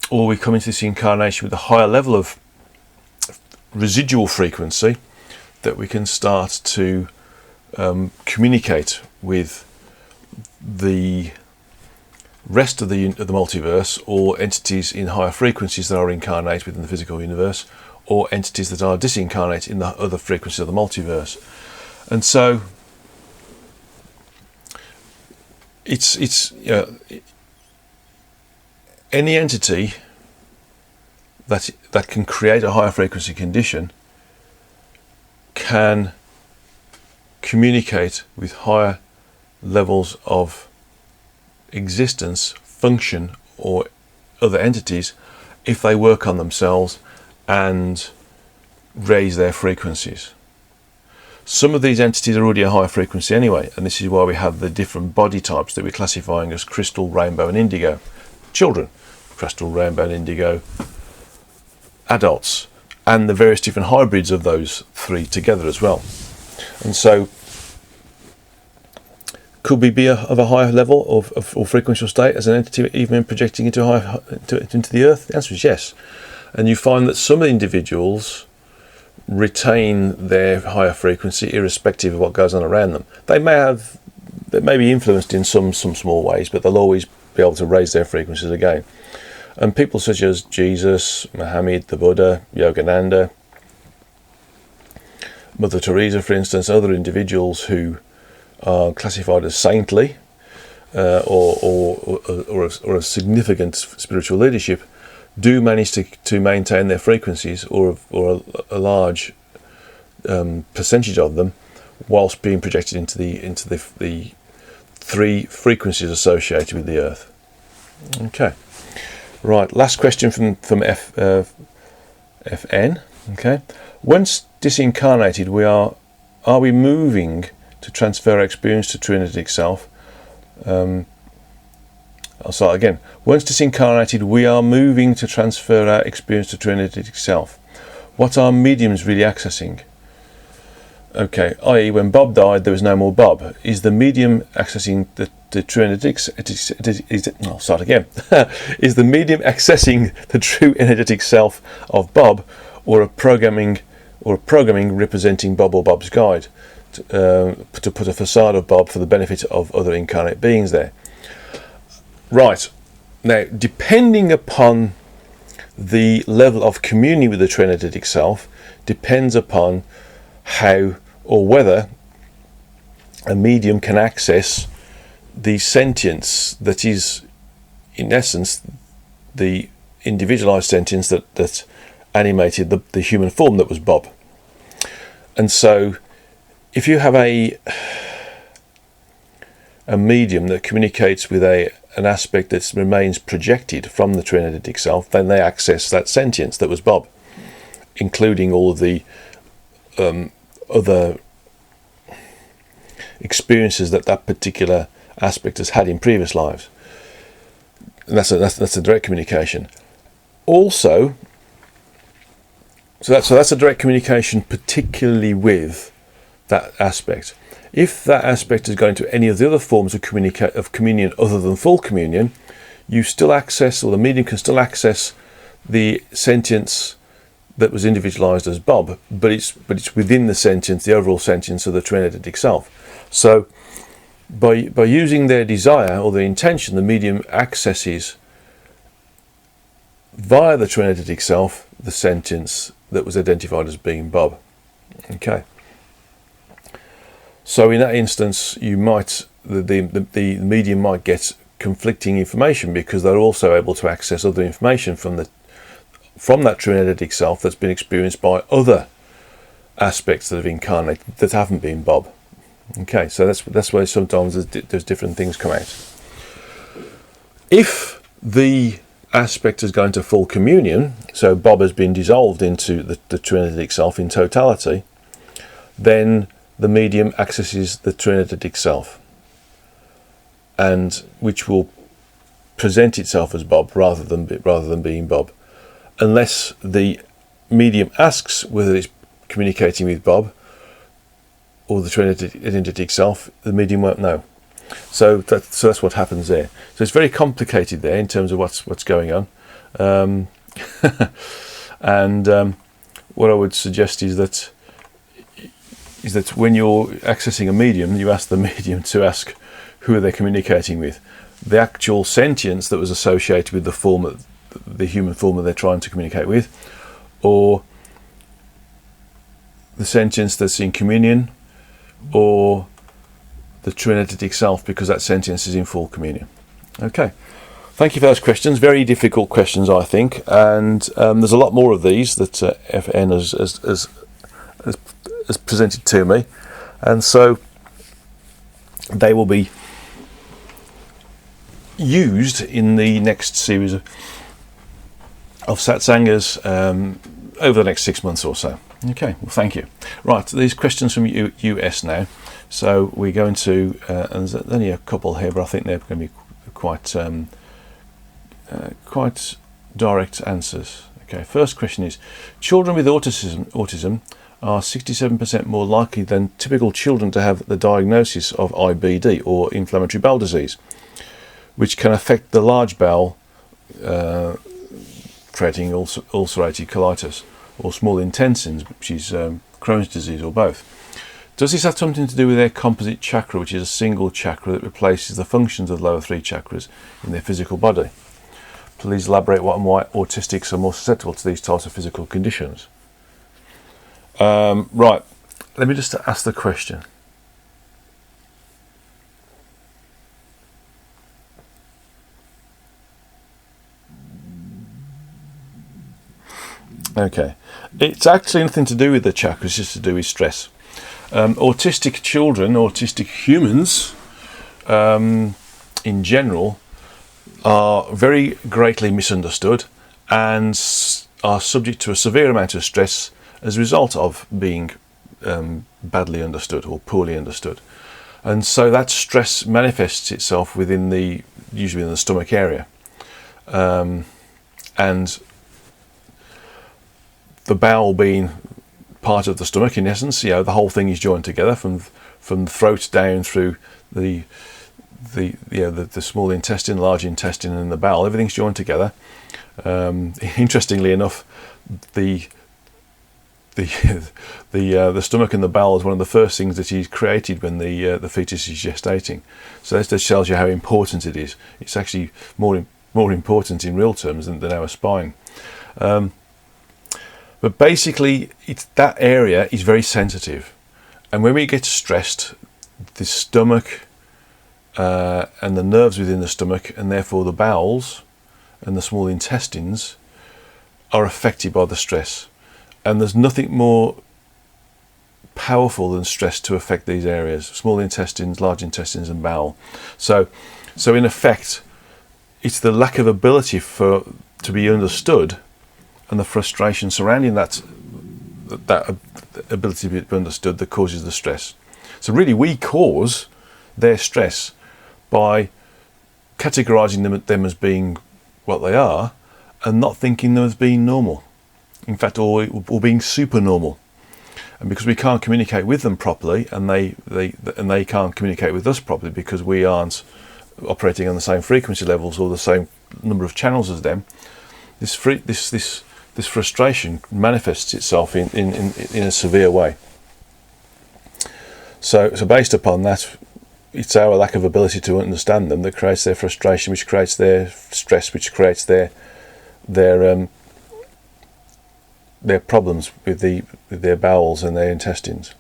or we come into this incarnation with a higher level of residual frequency, that we can start to communicate with the rest of the multiverse, or entities in higher frequencies that are incarnate within the physical universe, or entities that are disincarnate in the other frequencies of the multiverse. And so it's any entity that can create a higher frequency condition can communicate with higher levels of existence, function, or other entities if they work on themselves and raise their frequencies. Some of these entities are already a higher frequency anyway, and this is why we have the different body types that we're classifying as crystal, rainbow and indigo. Children, crystal, rainbow and indigo. Adults, and the various different hybrids of those 3 together as well. And so could we be of a higher level or frequential state as an entity, even in projecting into the earth? The answer is yes. And you find that some individuals retain their higher frequency irrespective of what goes on around them. They may be influenced in some small ways, but they'll always be able to raise their frequencies again. And people such as Jesus, Muhammad, the Buddha, Yogananda, Mother Teresa, for instance, other individuals who are classified as saintly or a significant spiritual leadership do manage to maintain their frequencies, or a large percentage of them, whilst being projected into the three frequencies associated with the Earth. Okay, right. Last question from FN. Okay, once disincarnated, are we moving to transfer our experience to true energetic self? I'll start again. Once disincarnated, we are moving to transfer our experience to true energetic self. What are mediums really accessing? Okay, i.e. when Bob died, there was no more Bob. Is the medium accessing the true energetic? I'll start again. Is the medium accessing the true energetic self of Bob, or a programming representing Bob or Bob's guide, to put a facade of Bob for the benefit of other incarnate beings there? Right. Now, depending upon the level of communion with the true energetic self, depends upon how or whether a medium can access the sentience that is, in essence, the individualized sentience that animated the human form that was Bob. And so if you have a medium that communicates with an aspect that remains projected from the true energetic self, then they access that sentience that was Bob, including all of the other experiences that particular aspect has had in previous lives. And that's a direct communication. Also, so that's a direct communication, particularly with that aspect. If that aspect is going to any of the other forms of communion other than full communion, you still access, or the medium can still access, the sentience that was individualized as Bob, but it's within the sentience, the overall sentience of the true energetic self. So by using their desire or their intention, the medium accesses via the true energetic self the sentience that was identified as being Bob. Okay. So in that instance, the medium might get conflicting information, because they're also able to access other information from that true energetic self that's been experienced by other aspects that have incarnated that haven't been Bob. Okay, so that's where sometimes there's different things come out. If the aspect is going to full communion, so Bob has been dissolved into the true energetic self in totality, then the medium accesses the true energetic self, and which will present itself as Bob rather than being Bob, unless the medium asks whether it's communicating with Bob or the true energetic self. The medium won't know. So that's what happens there. So it's very complicated there in terms of what's going on. And what I would suggest is that when you're accessing a medium, you ask the medium to ask who are they communicating with. The actual sentience that was associated with the human form that they're trying to communicate with, or the sentience that's in communion, or the true energetic self, because that sentience is in full communion. Okay, thank you for those questions. Very difficult questions, I think, and there's a lot more of these that FN has presented to me, and so they will be used in the next series of Satsangas over the next 6 months or so. Okay, well, thank you. Right, these questions from US now. So we're going to, and there's only a couple here, but I think they're going to be quite direct answers. Okay, first question is, children with autism are 67% more likely than typical children to have the diagnosis of IBD, or inflammatory bowel disease, which can affect the large bowel, creating ulcerative colitis, or small intestines, which is Crohn's disease, or both. Does this have something to do with their composite chakra, which is a single chakra that replaces the functions of the lower three chakras in their physical body? Please elaborate what and why autistics are more susceptible to these types of physical conditions. Right, let me just ask the question. Okay, it's actually nothing to do with the chakras, it's just to do with stress. Autistic children, autistic humans, in general, are very greatly misunderstood and are subject to a severe amount of stress as a result of being badly understood or poorly understood. And so that stress manifests itself usually in the stomach area. And the bowel being part of the stomach, in essence, the whole thing is joined together from the throat down through the small intestine, large intestine, and the bowel. Everything's joined together. Interestingly enough, the stomach and the bowel is one of the first things that is created when the fetus is gestating. So that just tells you how important it is. It's actually more important in real terms than our spine. But basically, that area is very sensitive, and when we get stressed, the stomach and the nerves within the stomach, and therefore the bowels and the small intestines, are affected by the stress. And there's nothing more powerful than stress to affect these areas: small intestines, large intestines, and bowel. So in effect, it's the lack of ability to be understood, and the frustration surrounding that ability to be understood, that causes the stress. So really, we cause their stress by categorizing them as being what they are, and not thinking them as being normal. In fact, or being super normal. And because we can't communicate with them properly, and they can't communicate with us properly because we aren't operating on the same frequency levels or the same number of channels as them, this frustration manifests itself in a severe way. So based upon that, it's our lack of ability to understand them that creates their frustration, which creates their stress, which creates their problems with their bowels and their intestines.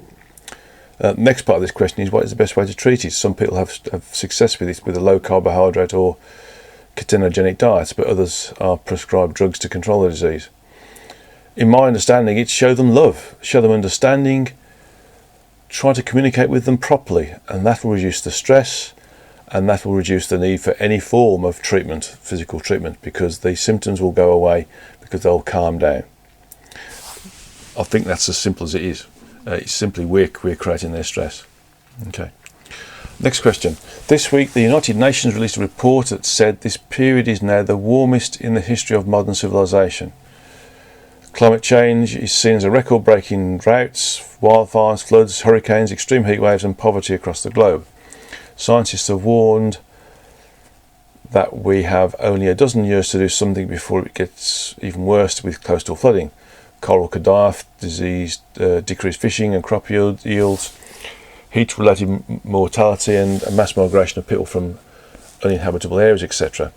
Next part of this question is, what is the best way to treat it? Some people have success with it with a low carbohydrate or ketogenic diet, but others are prescribed drugs to control the disease. In my understanding, it's show them love, show them understanding, try to communicate with them properly, and that will reduce the stress, and that will reduce the need for any form of treatment, physical treatment, because the symptoms will go away because they'll calm down. I think that's as simple as it is. It's simply we're creating their stress. Okay. Next question. This week, the United Nations released a report that said this period is now the warmest in the history of modern civilization. Climate change is seen as a record-breaking droughts, wildfires, floods, hurricanes, extreme heat waves, and poverty across the globe. Scientists have warned that we have only a dozen years to do something before it gets even worse with coastal flooding. Coral could die off, disease, decreased fishing and crop yields, heat-related mortality, and a mass migration of people from uninhabitable areas, etc.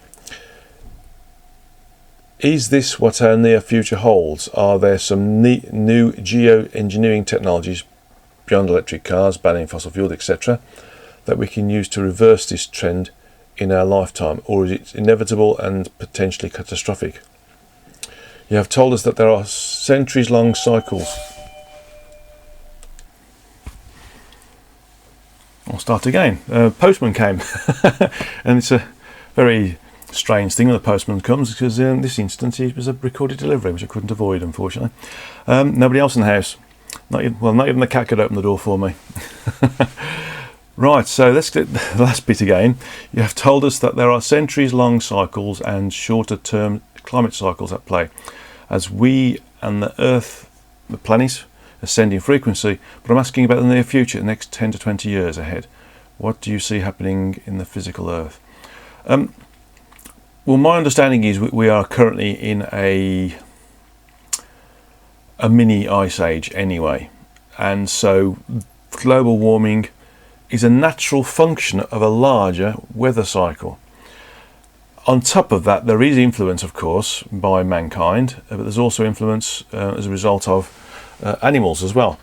Is this what our near future holds? Are there some new geoengineering technologies beyond electric cars, banning fossil fuels, etc., that we can use to reverse this trend in our lifetime, or is it inevitable and potentially catastrophic? You have told us that there are centuries-long cycles. I'll start again. Postman came, and it's a very strange thing when the postman comes, because in this instance it was a recorded delivery, which I couldn't avoid, unfortunately. Nobody else in the house. Not even the cat could open the door for me. Right, so let's get the last bit again. You have told us that there are centuries-long cycles and shorter-term climate cycles at play, as we and the Earth, the planet, ascend in frequency. But I'm asking about the near future, the next 10 to 20 years ahead. What do you see happening in the physical Earth? Well, my understanding is we are currently in a mini ice age anyway, and so global warming is a natural function of a larger weather cycle. On top of that, there is influence, of course, by mankind, but there's also influence as a result of animals as well,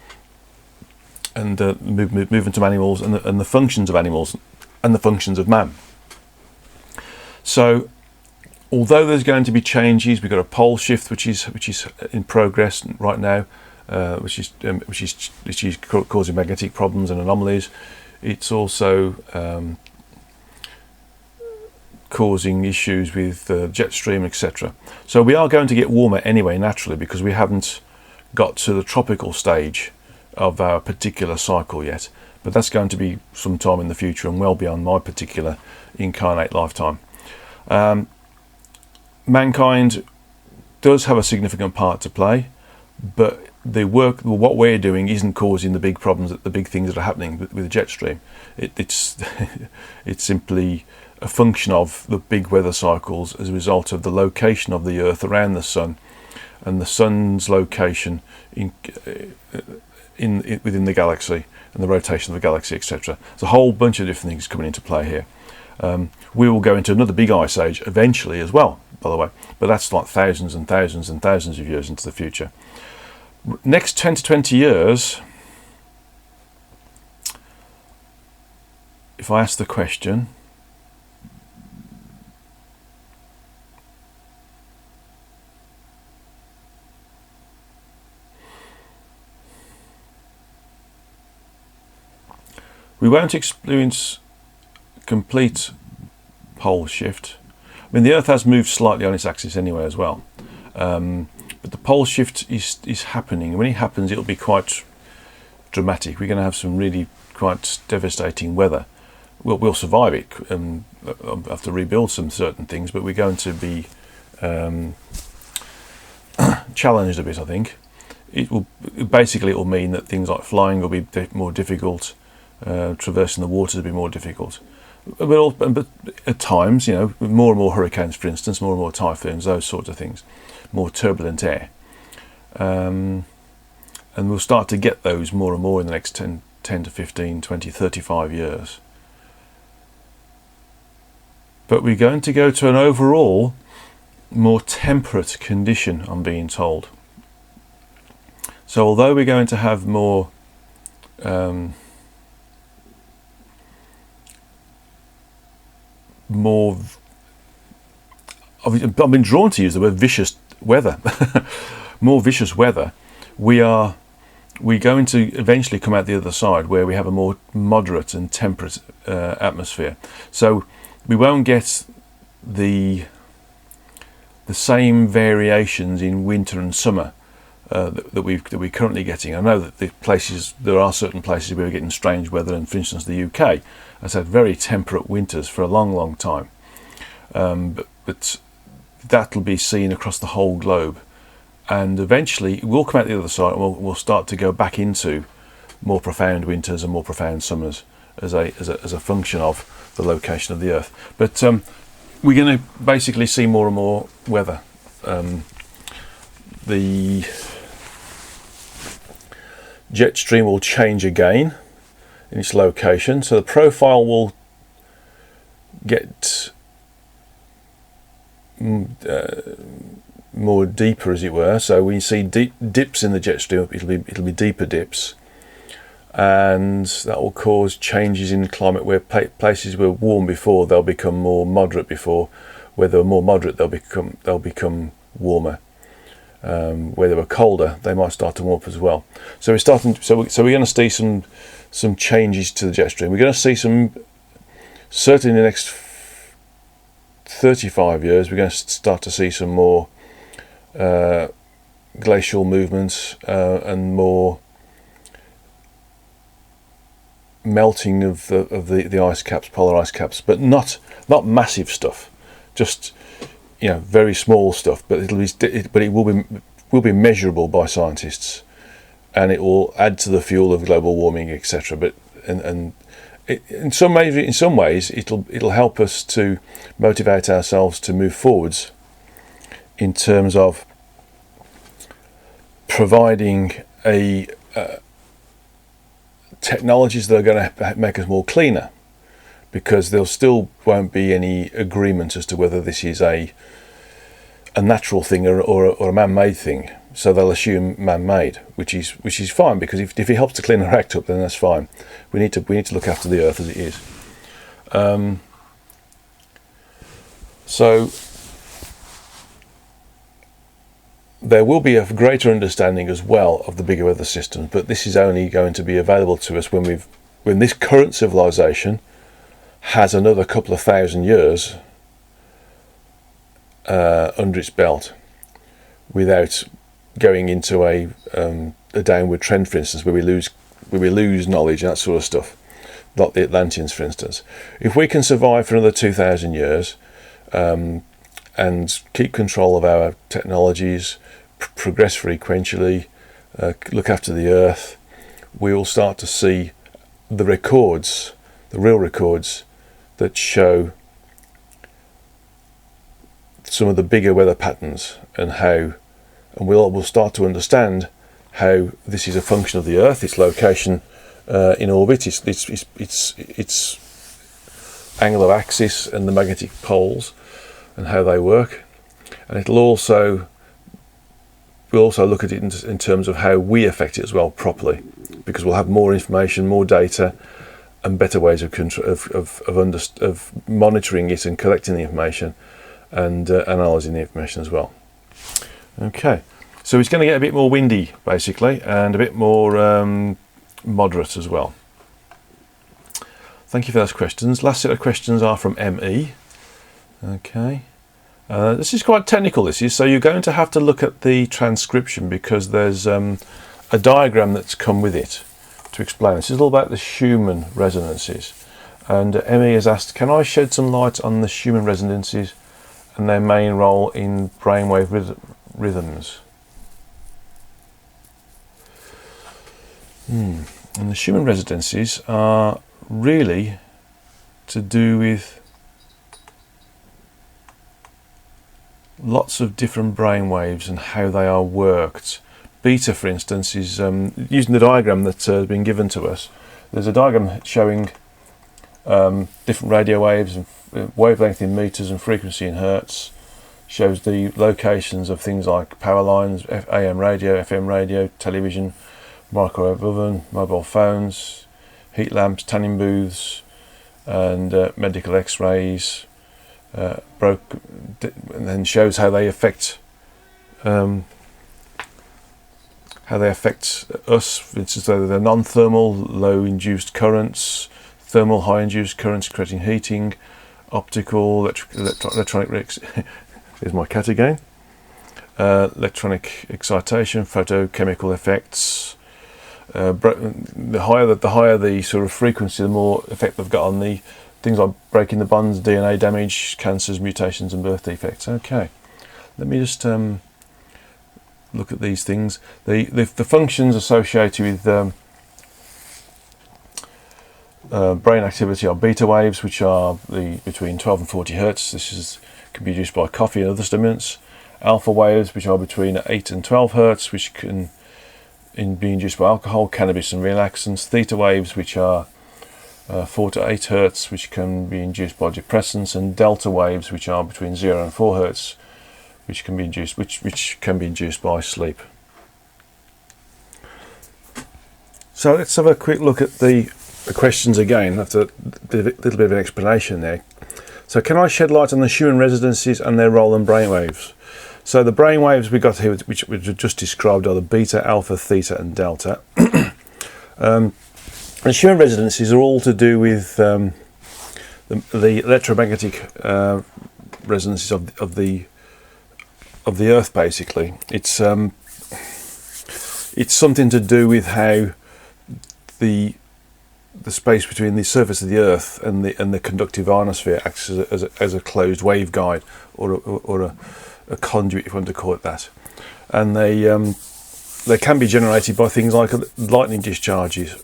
and movement of animals, and the functions of animals, and the functions of man. So although there's going to be changes, we've got a pole shift which is in progress right now, which is causing magnetic problems and anomalies. It's also causing issues with jet stream, etc. So we are going to get warmer anyway, naturally, because we haven't got to the tropical stage of our particular cycle yet. But that's going to be some time in the future and well beyond my particular incarnate lifetime. Mankind does have a significant part to play, but what we're doing isn't causing the big problems, the big things that are happening with the jet stream. It's it's simply a function of the big weather cycles as a result of the location of the Earth around the Sun, and the Sun's location within the galaxy, and the rotation of the galaxy, etc. There's a whole bunch of different things coming into play here. We will go into another big ice age eventually as well, by the way, but that's like thousands and thousands and thousands of years into the future. Next 10 to 20 years, if I ask the question, we won't experience complete pole shift. I mean, the Earth has moved slightly on its axis anyway as well, but the pole shift is happening, and when it happens it'll be quite dramatic. We're going to have some really quite devastating weather. We'll survive it, have to rebuild some certain things, but we're going to be challenged a bit, I think. It will mean that things like flying will be more difficult, traversing the waters will be more difficult. But at times, more and more hurricanes, for instance, more and more typhoons, those sorts of things, more turbulent air. And we'll start to get those more and more in the next 10 to 15, 20, 35 years. But we're going to go to an overall more temperate condition, I'm being told. So although we're going to have more I've been drawn to use the word vicious weather, more vicious weather. We're going to eventually come out the other side where we have a more moderate and temperate atmosphere. So we won't get the same variations in winter and summer that we're currently getting. I know that there are certain places where we're getting strange weather, and for instance the UK has had very temperate winters for a long time, but that'll be seen across the whole globe, and eventually we'll come out the other side and we'll start to go back into more profound winters and more profound summers as a function of the location of the Earth. But we're going to basically see more and more weather. The jet stream will change again in its location, so the profile will get more deeper, as it were. So when you see deep dips in the jet stream, it'll be deeper dips, and that will cause changes in climate where places were warm before, they'll become more moderate before. Where they were more moderate, they'll become warmer. Where they were colder, they might start to warm up as well. So we're starting. So we're going to see some changes to the jet stream. We're going to see certainly in the next 35 years. We're going to start to see some more glacial movements and more melting of the ice caps, polar ice caps, but not massive stuff. Just very small stuff, but it will be measurable by scientists, and it will add to the fuel of global warming, etc. But in some ways it'll help us to motivate ourselves to move forwards in terms of providing technologies that are going to make us more cleaner, because there still won't be any agreement as to whether this is a natural thing or a man-made thing. So they'll assume man-made, which is fine, because if it helps to clean our act up, then that's fine. We need to look after the Earth as it is. So there will be a greater understanding as well of the bigger weather systems, but this is only going to be available to us when this current civilization has another couple of thousand years under its belt, without going into a downward trend, for instance, where we lose knowledge and that sort of stuff, like the Atlanteans, for instance. If we can survive for another 2,000 years and keep control of our technologies, progress frequentially, look after the earth, we will start to see the records, the real records, that show some of the bigger weather patterns, and we'll start to understand how this is a function of the earth, its location in orbit, its angle of axis and the magnetic poles, and how they work. And we'll also look at it in terms of how we affect it as well, properly, because we'll have more information, more data, and better ways of monitoring it and collecting the information and analysing the information as well. Okay, so it's going to get a bit more windy, basically, and a bit more moderate as well. Thank you for those questions. Last set of questions are from ME. Okay. This is quite technical, this is, so you're going to have to look at the transcription, because there's a diagram that's come with it to explain. This is all about the Schumann resonances, and ME has asked, can I shed some light on the Schumann resonances and their main role in brainwave rhythms? And the Schumann resonances are really to do with lots of different brain waves and how they are worked. Beta, for instance, is using the diagram that's been given to us. There's a diagram showing different radio waves and wavelength in meters and frequency in hertz. Shows the locations of things like power lines, AM radio, FM radio, television, microwave oven, mobile phones, heat lamps, tanning booths, and medical X-rays. And then shows how they affect us. For instance, they're non-thermal, low-induced currents, thermal, high-induced currents creating heating, optical, electronic. Here's my cat again. Electronic excitation, photochemical effects. The higher the sort of frequency, the more effect they've got on the things like breaking the bonds, DNA damage, cancers, mutations, and birth defects. Okay, let me just look at these things. The functions associated with brain activity are beta waves, which are between 12 and 40 hertz. This can be induced by coffee and other stimulants. Alpha waves, which are between 8 and 12 hertz, which can be induced by alcohol, cannabis, and relaxants. Theta waves, which are 4 to 8 hertz, which can be induced by depressants, and delta waves, which are between 0 and 4 hertz, which can be induced by sleep. So let's have a quick look at the questions again, after a little bit of an explanation there. So, can I shed light on the Schumann resonances and their role in brainwaves? So the brainwaves we got here, which we just described, are the beta, alpha, theta, and delta. The Schumann resonances are all to do with the electromagnetic resonances of the Earth. Basically, it's something to do with how the space between the surface of the Earth and the conductive ionosphere acts as a closed waveguide, or a conduit, if you want to call it that. And they can be generated by things like lightning discharges.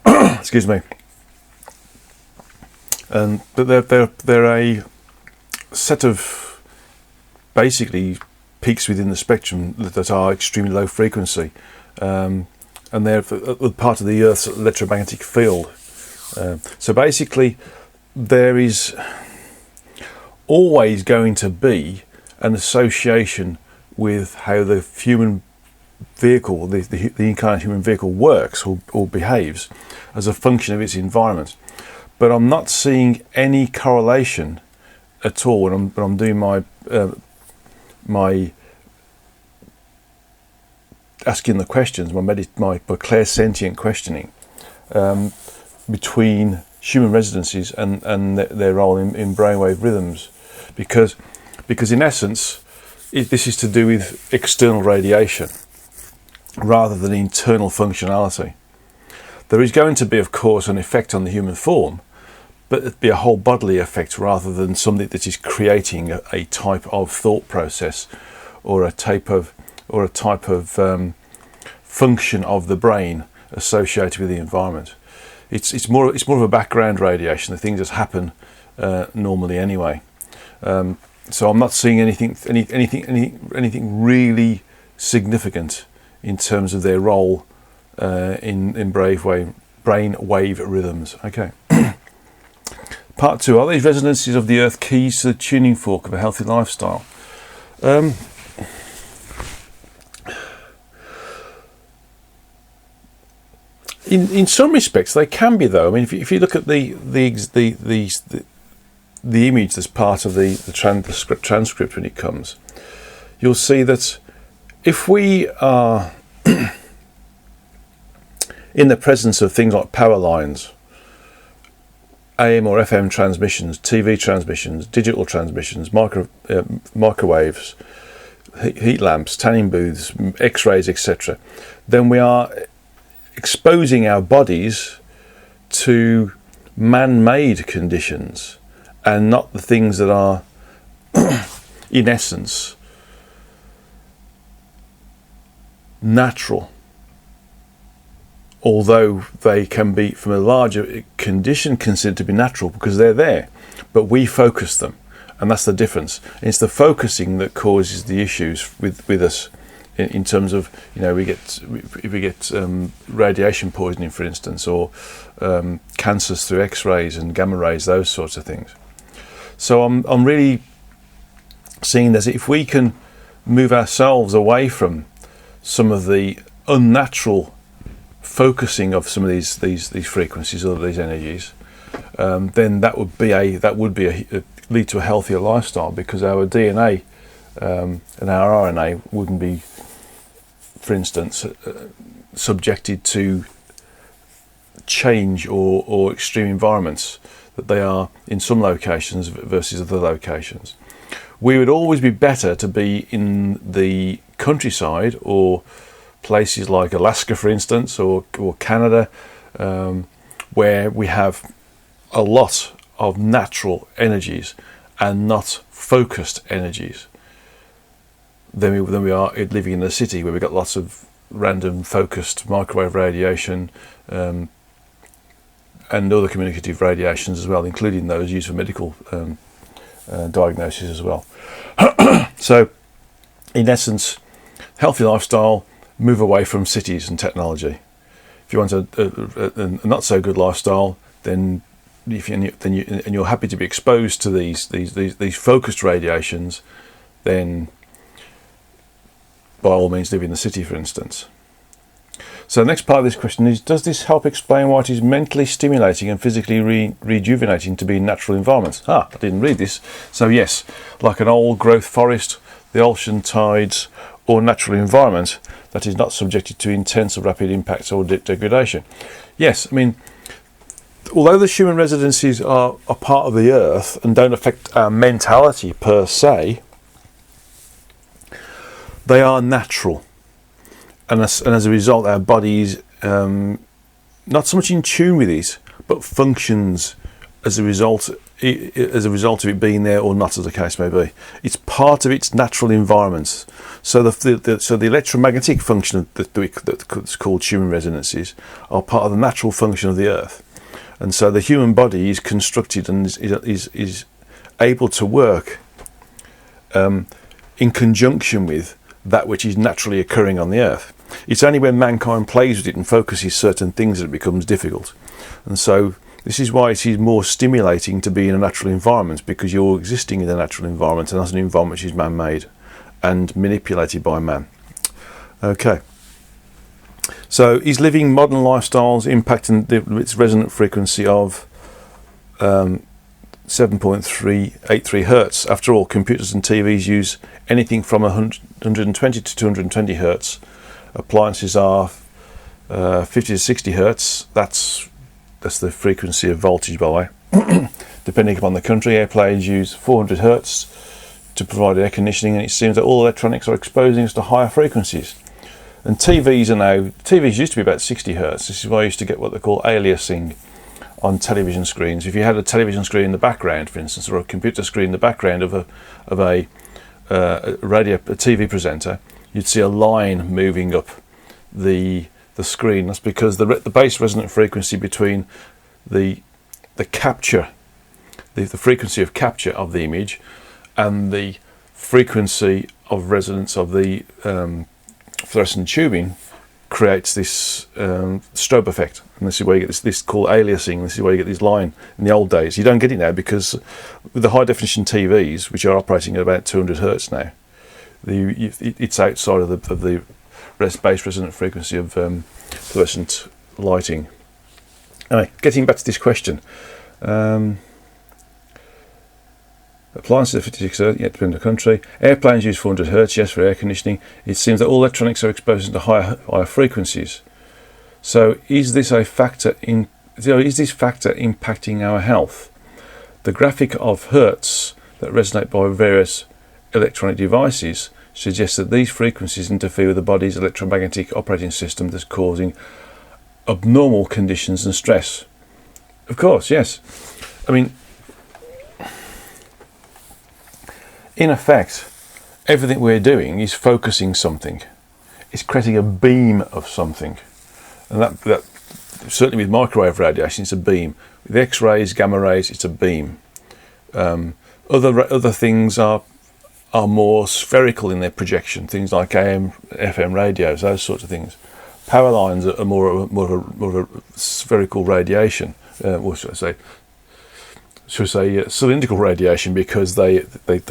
Excuse me. But they're a set of basically peaks within the spectrum that are extremely low frequency, and they're part of the Earth's electromagnetic field. So basically, there is always going to be an association with how the human vehicle, the incarnate human vehicle, works or behaves as a function of its environment. But I'm not seeing any correlation at all when I'm doing my asking the questions, my clairsentient questioning, between human residencies and their role in brainwave rhythms, because in essence this is to do with external radiation rather than internal functionality. There is going to be, of course, an effect on the human form, but it'd be a whole bodily effect rather than something that is creating a type of thought process or a type of function of the brain associated with the environment. It's more of a background radiation, the things that happen normally anyway. So I'm not seeing anything really significant in terms of their role in brain wave rhythms. Okay. Part 2. Are these resonances of the earth keys to the tuning fork of a healthy lifestyle? In some respects they can be, though. I mean, if you look at the image that's part of the transcript when it comes, you'll see that if we are in the presence of things like power lines, AM or FM transmissions, TV transmissions, digital transmissions, microwaves, heat lamps, tanning booths, X-rays, etc., then we are exposing our bodies to man-made conditions and not the things that are in essence natural, although they can be from a larger condition considered to be natural because they're there, but we focus them, and that's the difference. It's the focusing that causes the issues with us in terms of, if we get radiation poisoning, for instance, or cancers through X-rays and gamma rays, those sorts of things. So I'm really seeing that if we can move ourselves away from some of the unnatural focusing of some of these frequencies or these energies, then that would lead to a healthier lifestyle, because our DNA and our RNA wouldn't be, for instance, subjected to change or extreme environments that they are in some locations versus other locations. We would always be better to be in the countryside or places like Alaska, for instance, or Canada, where we have a lot of natural energies and not focused energies, than we are living in the city where we've got lots of random focused microwave radiation and other communicative radiations as well, including those used for medical diagnosis as well. So in essence, healthy lifestyle, move away from cities and technology. If you want a not so good lifestyle, then you're happy to be exposed to these focused radiations, then by all means live in the city, for instance. So the next part of this question is, does this help explain why it is mentally stimulating and physically rejuvenating to be in natural environments? I didn't read this. So yes, like an old growth forest, the ocean tides, or natural environment that is not subjected to intense or rapid impacts or degradation. Yes, I mean, although the human residencies are a part of the earth and don't affect our mentality per se, they are natural. And as a result, our body is not so much in tune with these, but functions as a result of it being there or not, as the case may be. It's part of its natural environment. So the electromagnetic function that's called human resonances are part of the natural function of the earth. And so the human body is constructed and is able to work in conjunction with that which is naturally occurring on the earth. It's only when mankind plays with it and focuses certain things that it becomes difficult. And so this is why it is more stimulating to be in a natural environment, because you're existing in a natural environment, and not an environment which is man-made and manipulated by man. Okay. So is living modern lifestyles impacting its resonant frequency of 7.383 hertz? After all, computers and TVs use anything from 120 to 220 hertz, appliances are 50 to 60 hertz. That's the frequency of voltage, by the way. Depending upon the country, airplanes use 400 hertz to provide air conditioning, and it seems that all electronics are exposing us to higher frequencies. And TVs used to be about 60 hertz. This is why I used to get what they call aliasing on television screens. If you had a television screen in the background, for instance, or a computer screen in the background of a TV presenter, you'd see a line moving up the screen. That's because the base resonant frequency between the capture, the frequency of capture of the image, and the frequency of resonance of the fluorescent tubing creates this strobe effect. And this is where you get this called aliasing. This is where you get this line. In the old days, you don't get it now, because with the high definition TVs, which are operating at about 200 hertz now, it's outside of the base resonant frequency of fluorescent lighting. Anyway, getting back to this question. Appliances are 56 hertz, yet depending on the country. Airplanes use 400 hertz, yes, for air conditioning. It seems that all electronics are exposed to higher frequencies. So is this factor impacting our health? The graphic of hertz that resonate by various electronic devices suggests that these frequencies interfere with the body's electromagnetic operating system, thus causing abnormal conditions and stress. Of course, yes. I mean, in effect, everything we're doing is focusing something. It's creating a beam of something. And that certainly with microwave radiation, it's a beam. With X-rays, gamma rays, it's a beam. Other things are more spherical in their projection. Things like AM, FM radios, those sorts of things. Power lines are more of a spherical radiation. Or should I say cylindrical radiation, because they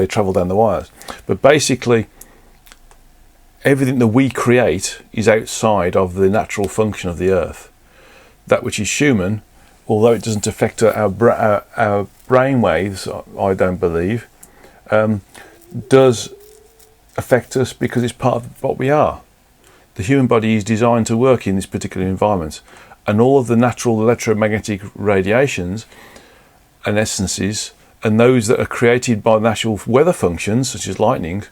travel down the wires. But basically, everything that we create is outside of the natural function of the Earth. That which is human, although it doesn't affect our brain waves, I don't believe, does affect us because it's part of what we are. The human body is designed to work in this particular environment, and all of the natural electromagnetic radiations and essences, and those that are created by natural weather functions such as lightning,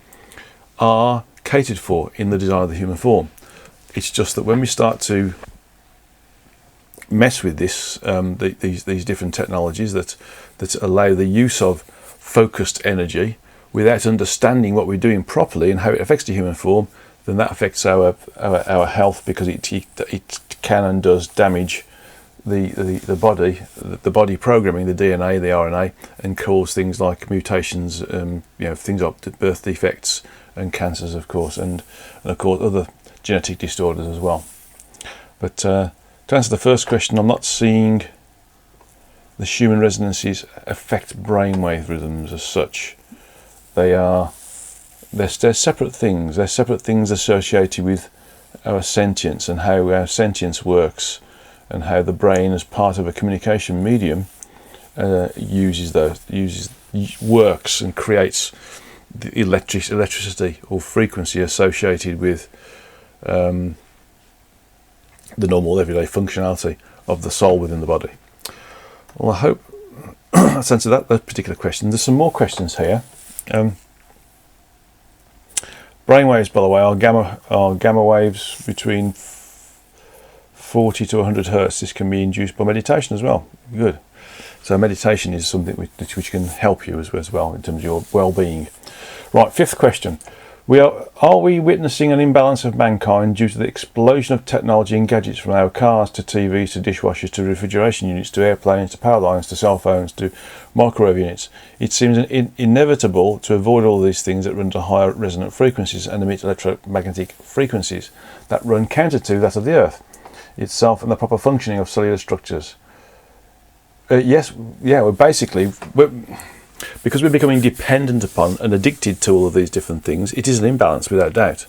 are catered for in the design of the human form. It's just that when we start to mess with this, these different technologies that allow the use of focused energy without understanding what we're doing properly and how it affects the human form, then that affects our health, because it can and does damage the body programming, the DNA, the RNA, and cause things like mutations, things like birth defects and cancers, of course, and of course other genetic disorders as well. But to answer the first question, I'm not seeing the human resonances affect brainwave rhythms as such. They're separate things. They're separate things associated with our sentience and how our sentience works, and how the brain, as part of a communication medium, works and creates the electricity or frequency associated with the normal everyday functionality of the soul within the body. Well, I hope that's answered that particular question. There's some more questions here. Brainwaves, by the way, are gamma waves between 40 to 100 hertz. This can be induced by meditation as well. Good. So meditation is something which can help you as well in terms of your well-being. Right, fifth question. Are we witnessing an imbalance of mankind due to the explosion of technology and gadgets, from our cars to TVs to dishwashers to refrigeration units to airplanes to power lines to cell phones to microwave units? It seems inevitable to avoid all these things that run to higher resonant frequencies and emit electromagnetic frequencies that run counter to that of the Earth itself and the proper functioning of cellular structures. Because we're becoming dependent upon and addicted to all of these different things, it is an imbalance without doubt.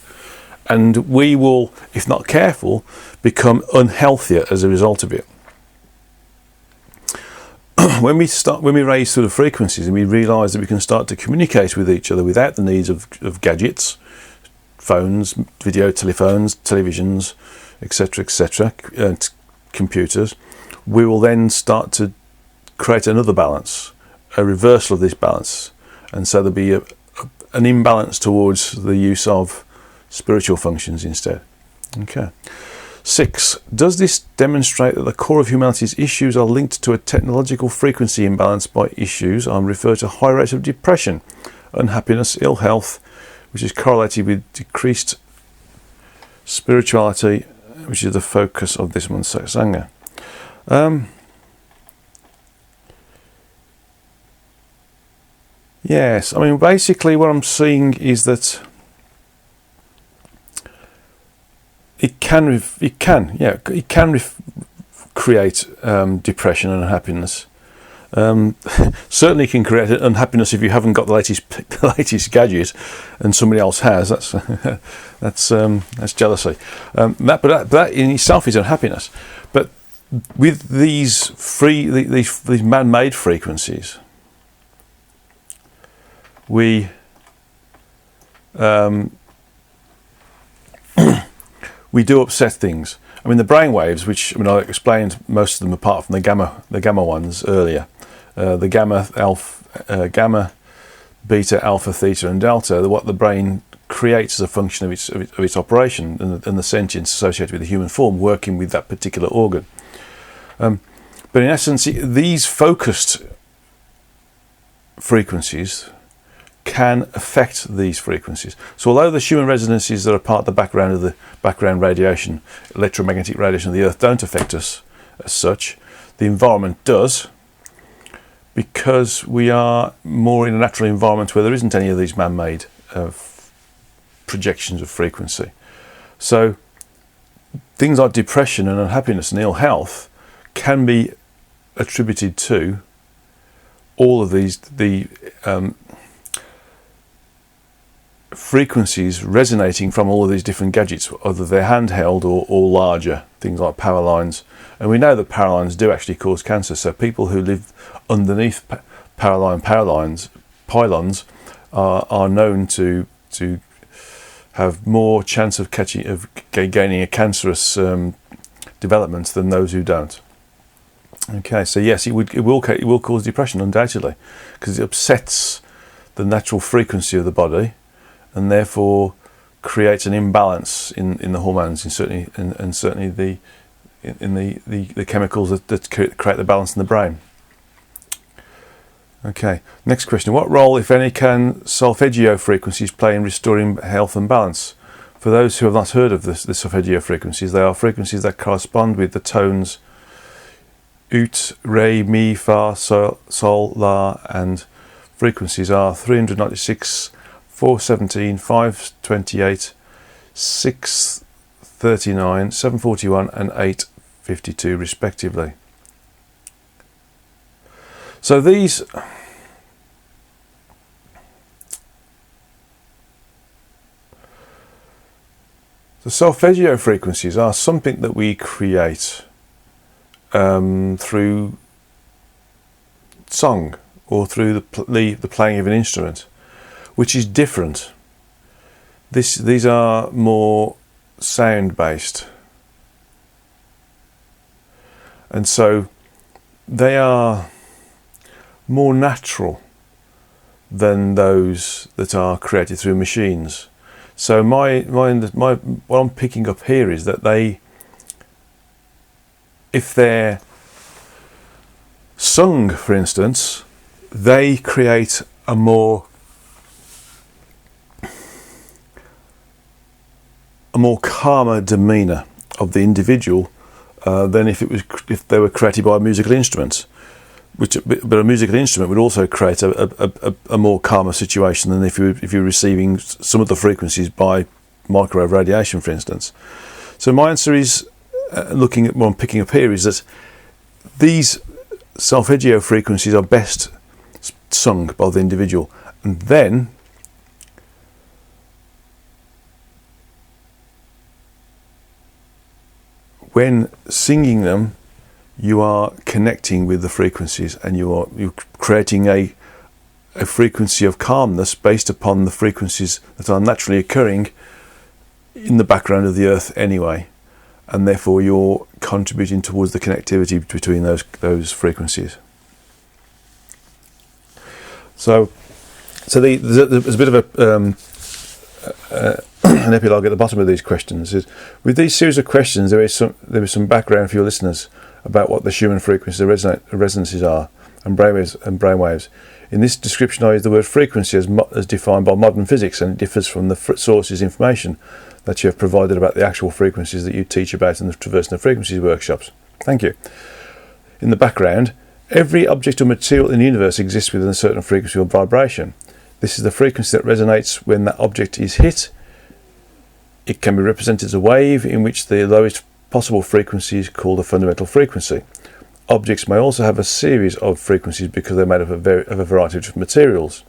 And we will, if not careful, become unhealthier as a result of it. When we raise sort of frequencies and we realise that we can start to communicate with each other without the needs of gadgets, phones, video telephones, televisions, etc., etc., and computers, we will then start to create another balance, a reversal of this balance, and so there'll be an imbalance towards the use of spiritual functions instead. Okay. 6. Does this demonstrate that the core of humanity's issues are linked to a technological frequency imbalance? By issues, I refer to high rates of depression, unhappiness, ill health, which is correlated with decreased spirituality, which is the focus of this month's Satsanga. Yes, I mean, basically what I'm seeing is that it can create depression and unhappiness. Certainly can create unhappiness if you haven't got the latest gadget and somebody else has. That's jealousy. But that in itself is unhappiness. But with these man-made frequencies, we we do upset things. I mean, the brain waves, which I explained most of them apart from the gamma ones earlier. The gamma, beta, alpha, theta, and delta. What the brain creates as a function of its operation and the sentience associated with the human form, working with that particular organ. But in essence, these focused frequencies can affect these frequencies. So although the Schumann resonances that are part of the background radiation, electromagnetic radiation of the Earth, don't affect us as such, the environment does, because we are more in a natural environment where there isn't any of these man-made projections of frequency. So things like depression and unhappiness and ill health can be attributed to all of these frequencies resonating from all of these different gadgets, whether they're handheld or larger, things like power lines. And we know that power lines do actually cause cancer, so people who live underneath pylons are known to have more chance of gaining a cancerous development than those who don't. Okay, so yes, it will cause depression undoubtedly, because it upsets the natural frequency of the body, and therefore creates an imbalance in the hormones, and certainly the chemicals that create the balance in the brain. Okay, next question. What role, if any, can solfeggio frequencies play in restoring health and balance? For those who have not heard of the solfeggio frequencies, they are frequencies that correspond with the tones ut, re, mi, fa, sol, la, and frequencies are 396, 417, 528, 639, 741 and 852 respectively. So these the solfeggio frequencies are something that we create through song or through the playing of an instrument, which is different. These are more sound based, and so they are more natural than those that are created through machines. So what I'm picking up here is that if they're sung, for instance, they create a more calmer demeanour of the individual than if they were created by a musical instrument. But a musical instrument would also create a more calmer situation than if you're receiving some of the frequencies by microwave radiation, for instance. So my answer is, looking at what I'm picking up here, is that these solfeggio frequencies are best sung by the individual, and then when singing them, you are connecting with the frequencies, and you're creating a frequency of calmness based upon the frequencies that are naturally occurring in the background of the Earth anyway, and therefore you're contributing towards the connectivity between those frequencies. So there's a bit of an epilogue at the bottom of these questions. With these series of questions, there is some background for your listeners about what the Schumann frequencies, the resonances are, and brainwaves. In this description, I use the word frequency as defined by modern physics, and it differs from the sources information that you have provided about the actual frequencies that you teach about in the Traversing the Frequencies workshops. Thank you. In the background, every object or material in the universe exists within a certain frequency or vibration. This is the frequency that resonates when that object is hit. It can be represented as a wave in which the lowest possible frequency is called a fundamental frequency. Objects may also have a series of frequencies because they're made up of a variety of different materials.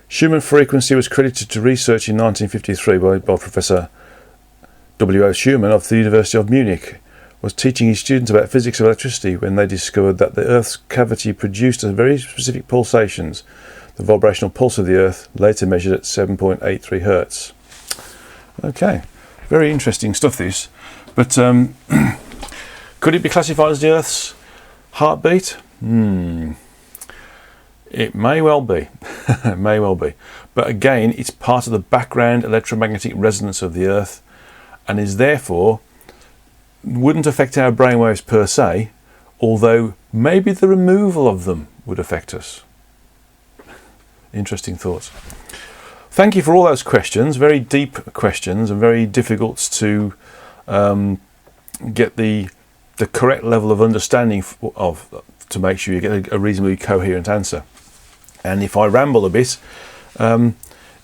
Schumann frequency was credited to research in 1953 by Professor W.O. Schumann of the University of Munich. Was teaching his students about physics of electricity when they discovered that the Earth's cavity produced a very specific pulsations. The vibrational pulse of the Earth, later measured at 7.83 Hertz. Okay, very interesting stuff this. But could it be classified as the Earth's heartbeat? It may well be. It may well be. But again, it's part of the background electromagnetic resonance of the Earth, and is therefore wouldn't affect our brainwaves per se, although maybe the removal of them would affect us. Interesting thoughts. Thank you for all those questions, very deep questions, and very difficult to get the correct level of understanding of, to make sure you get a reasonably coherent answer. And if I ramble a bit,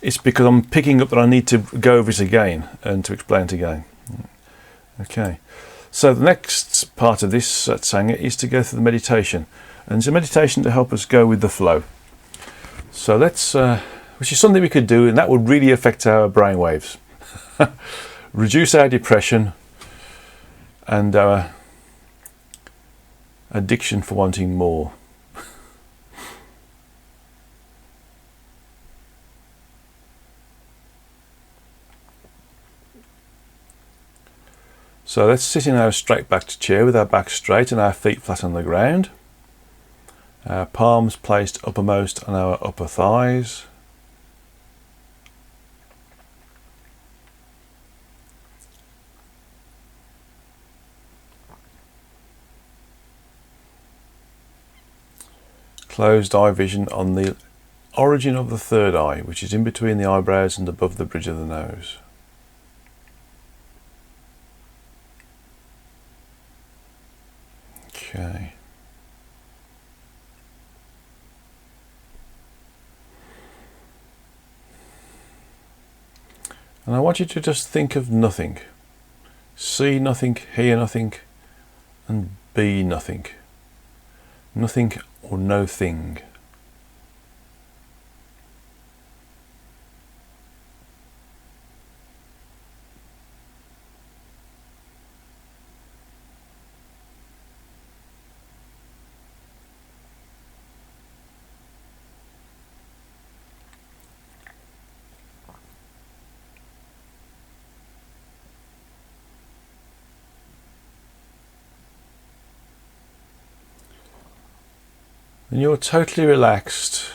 it's because I'm picking up that I need to go over it again and to explain it again. Okay, so the next part of this Satsanga is to go through the meditation, and it's a meditation to help us go with the flow. So let's, which is something we could do, and that would really affect our brainwaves, reduce our depression and our addiction for wanting more. So let's sit in our straight backed chair with our back straight and our feet flat on the ground. Our palms placed uppermost on our upper thighs. Closed eye vision on the origin of the third eye, which is in between the eyebrows and above the bridge of the nose. Okay. And I want you to just think of nothing. See nothing, hear nothing, and be nothing. Nothing or no thing. And you're totally relaxed.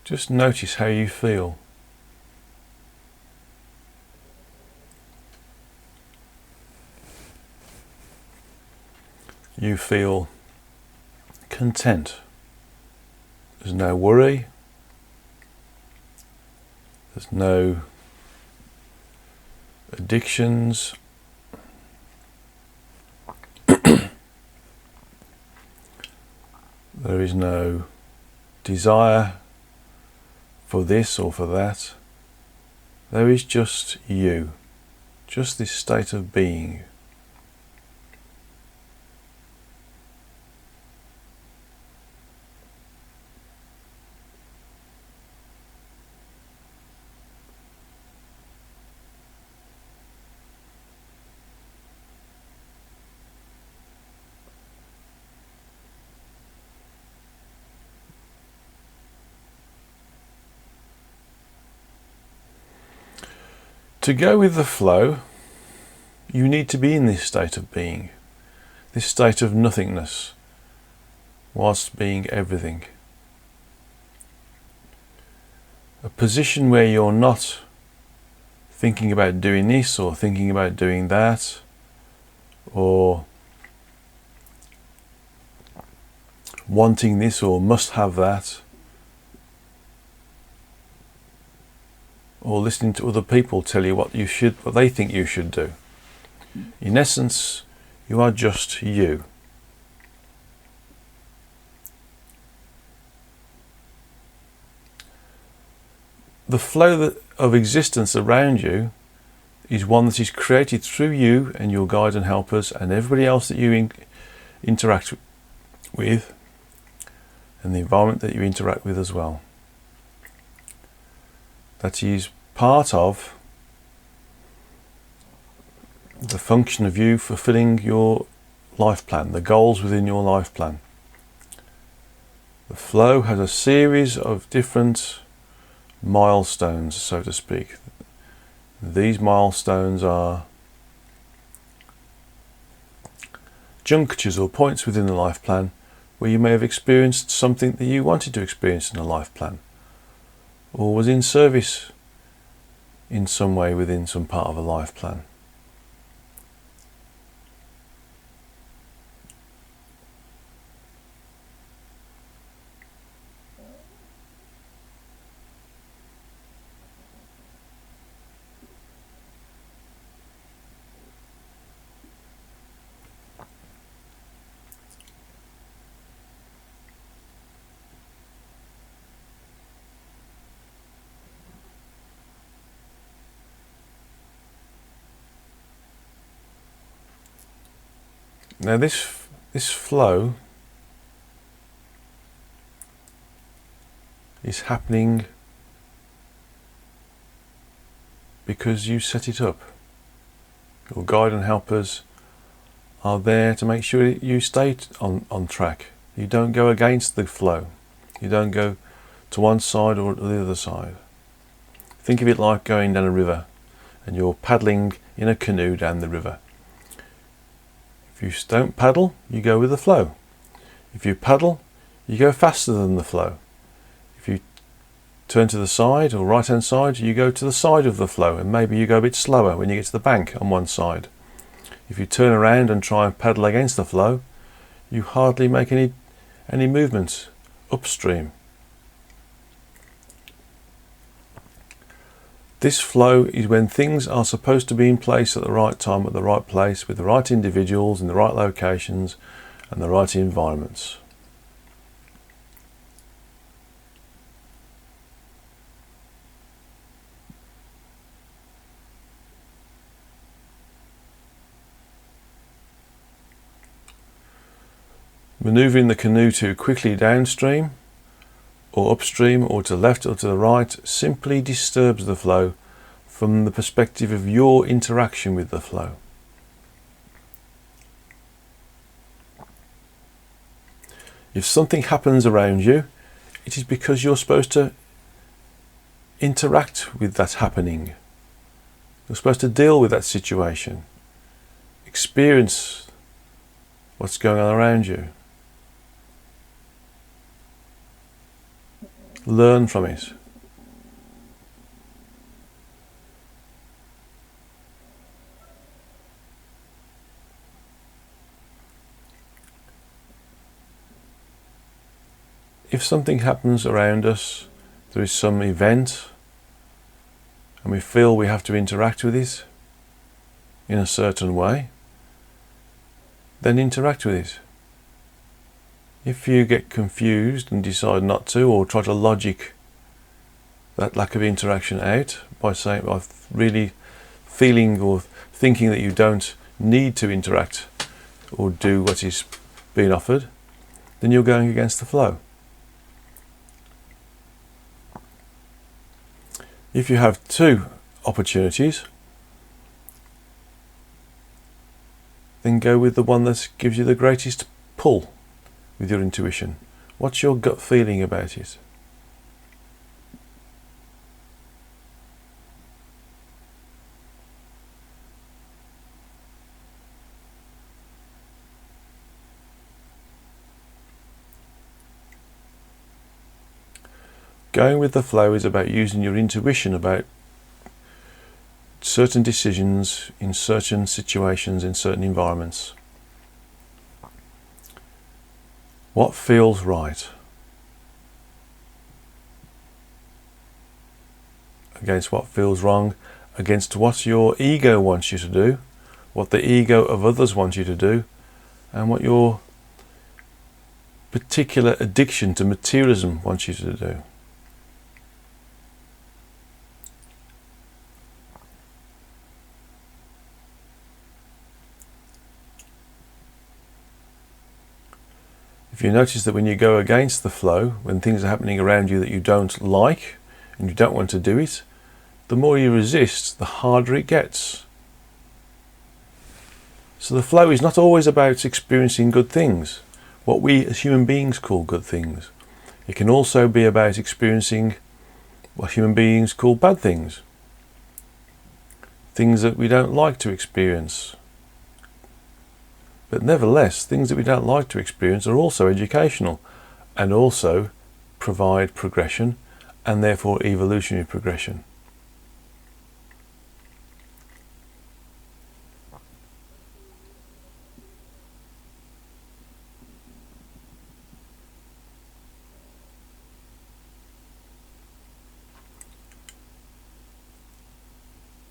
Just notice how you feel. You feel content. There's no worry. There's no addictions. There is no desire for this or for that. There is just you, just this state of being. To go with the flow, you need to be in this state of being, this state of nothingness, whilst being everything. A position where you're not thinking about doing this or thinking about doing that, or wanting this or must have that, or listening to other people tell you what they think you should do. In essence, you are just you. The flow of existence around you is one that is created through you and your guide and helpers and everybody else that you interact with, and the environment that you interact with as well. That is part of the function of you fulfilling your life plan, the goals within your life plan. The flow has a series of different milestones, so to speak. These milestones are junctures or points within the life plan where you may have experienced something that you wanted to experience in a life plan, or was in service in some way within some part of a life plan. Now this flow is happening because you set it up. Your guide and helpers are there to make sure that you stay on track. You don't go against the flow. You don't go to one side or the other side. Think of it like going down a river and you're paddling in a canoe down the river. If you don't paddle, you go with the flow. If you paddle, you go faster than the flow. If you turn to the side or right hand side, you go to the side of the flow, and maybe you go a bit slower when you get to the bank on one side. If you turn around and try and paddle against the flow, you hardly make any movement upstream. This flow is when things are supposed to be in place at the right time, at the right place, with the right individuals in the right locations and the right environments. Maneuvering the canoe too quickly downstream or upstream or to the left or to the right simply disturbs the flow from the perspective of your interaction with the flow. If something happens around you, it is because you're supposed to interact with that happening. You're supposed to deal with that situation, experience what's going on around you. Learn from it. If something happens around us, there is some event, and we feel we have to interact with it in a certain way, then interact with it. If you get confused and decide not to, or try to logic that lack of interaction out by really feeling or thinking that you don't need to interact or do what is being offered, then you're going against the flow. If you have two opportunities, then go with the one that gives you the greatest pull with your intuition. What's your gut feeling about it? Going with the flow is about using your intuition about certain decisions in certain situations, in certain environments. What feels right against what feels wrong, against what your ego wants you to do, what the ego of others wants you to do, and what your particular addiction to materialism wants you to do. If you notice that when you go against the flow, when things are happening around you that you don't like and you don't want to do it, the more you resist, the harder it gets. So the flow is not always about experiencing good things, what we as human beings call good things. It can also be about experiencing what human beings call bad things, things that we don't like to experience. But nevertheless, things that we don't like to experience are also educational and also provide progression and therefore evolutionary progression.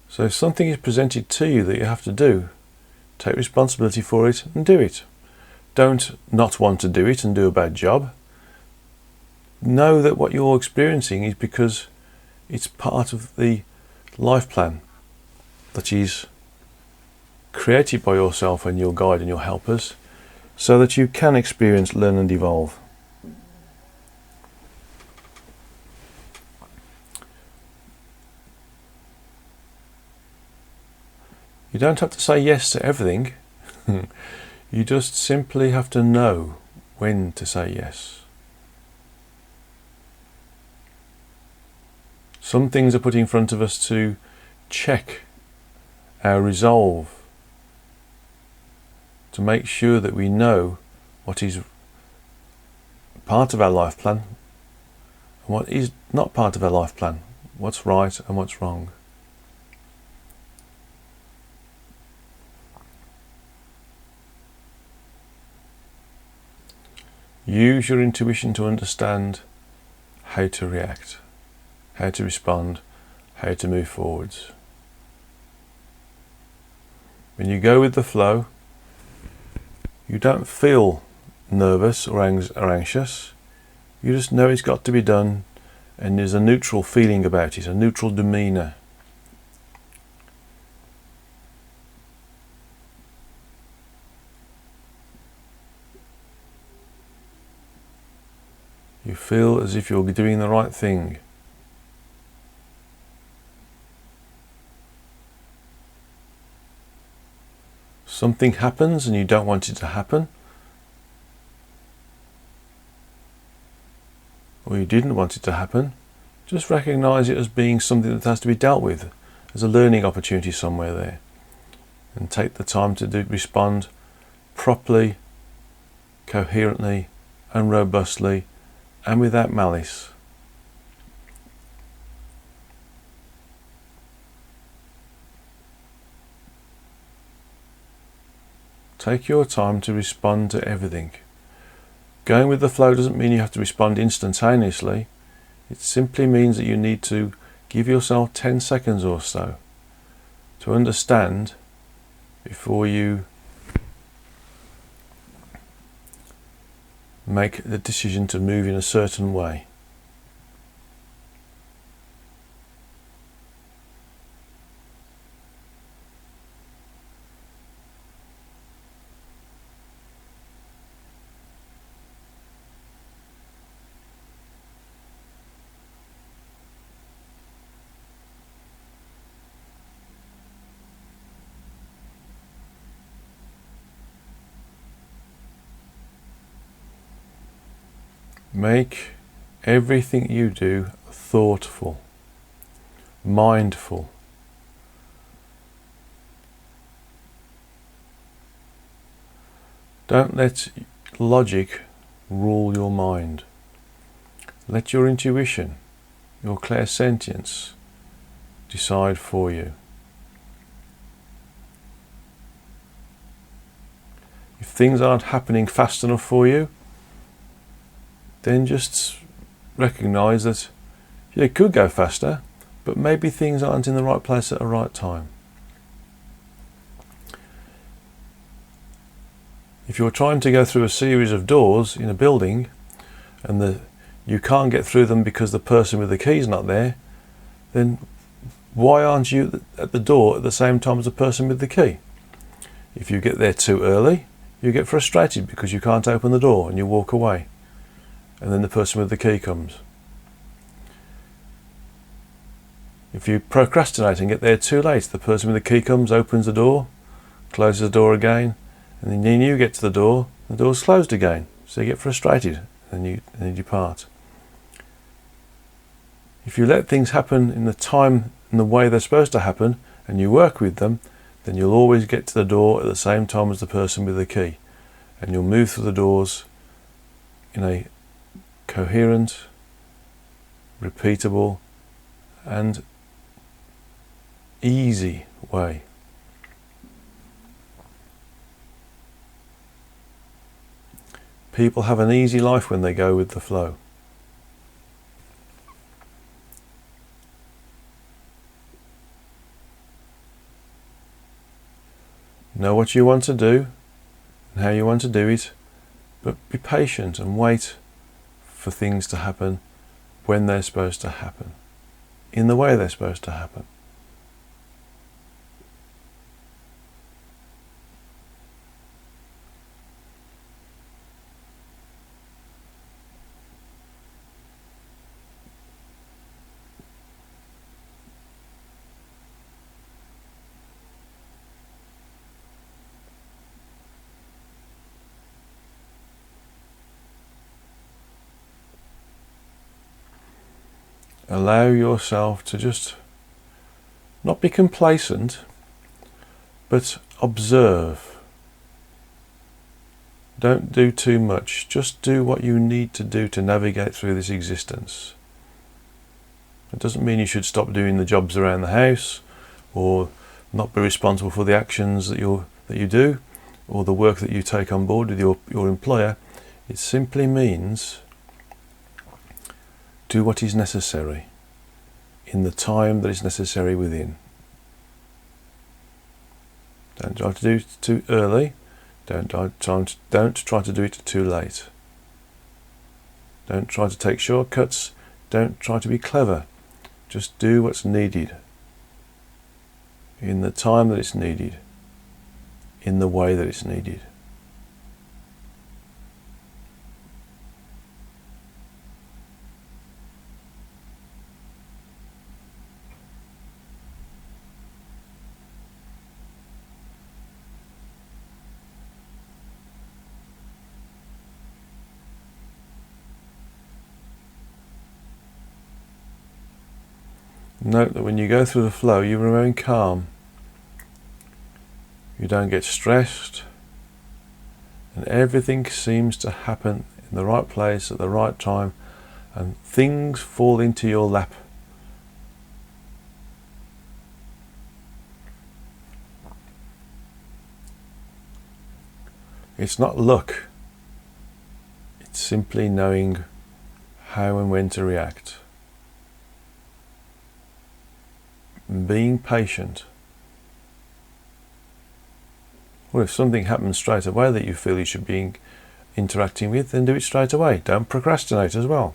So if something is presented to you that you have to do, take responsibility for it and do it. Don't not want to do it and do a bad job. Know that what you're experiencing is because it's part of the life plan that is created by yourself and your guide and your helpers, so that you can experience, learn and evolve. You don't have to say yes to everything. You just simply have to know when to say yes. Some things are put in front of us to check our resolve, to make sure that we know what is part of our life plan and what is not part of our life plan, what's right and what's wrong. Use your intuition to understand how to react, how to respond, how to move forwards. When you go with the flow, you don't feel nervous or anxious. You just know it's got to be done, and there's a neutral feeling about it, a neutral demeanour. You feel as if you're doing the right thing. Something happens and you don't want it to happen, or you didn't want it to happen, just recognise it as being something that has to be dealt with. There's a learning opportunity somewhere there, and take the time to respond properly, coherently and robustly, and without malice. Take your time to respond to everything. Going with the flow doesn't mean you have to respond instantaneously. It simply means that you need to give yourself 10 seconds or so to understand before you make the decision to move in a certain way. Make everything you do thoughtful, mindful. Don't let logic rule your mind. Let your intuition, your clairsentience decide for you. If things aren't happening fast enough for you, then just recognise that it could go faster, but maybe things aren't in the right place at the right time. If you're trying to go through a series of doors in a building and you can't get through them because the person with the key is not there, then why aren't you at the door at the same time as the person with the key? If you get there too early, you get frustrated because you can't open the door and you walk away, and then the person with the key comes. If you procrastinate and get there too late, the person with the key comes, opens the door, closes the door again, and then you get to the door's closed again. So you get frustrated and you depart. If you let things happen in the time and the way they're supposed to happen, and you work with them, then you'll always get to the door at the same time as the person with the key. And you'll move through the doors in a coherent, repeatable, and easy way. People have an easy life when they go with the flow. Know what you want to do and how you want to do it, but be patient and wait for things to happen when they're supposed to happen, in the way they're supposed to happen. Allow yourself to just not be complacent, but observe. Don't do too much. Just do what you need to do to navigate through this existence. It doesn't mean you should stop doing the jobs around the house, or not be responsible for the actions that you do, or the work that you take on board with your employer. It simply means do what is necessary in the time that is necessary within. Don't try to do it too early. Don't try to do it too late. Don't try to take shortcuts. Don't try to be clever. Just do what's needed in the time that it's needed, in the way that it's needed. Note that when you go through the flow, you remain calm. You don't get stressed, and everything seems to happen in the right place at the right time, and things fall into your lap. It's not luck. It's simply knowing how and when to react. Being patient. Well, if something happens straight away that you feel you should be interacting with, then do it straight away. Don't procrastinate as well.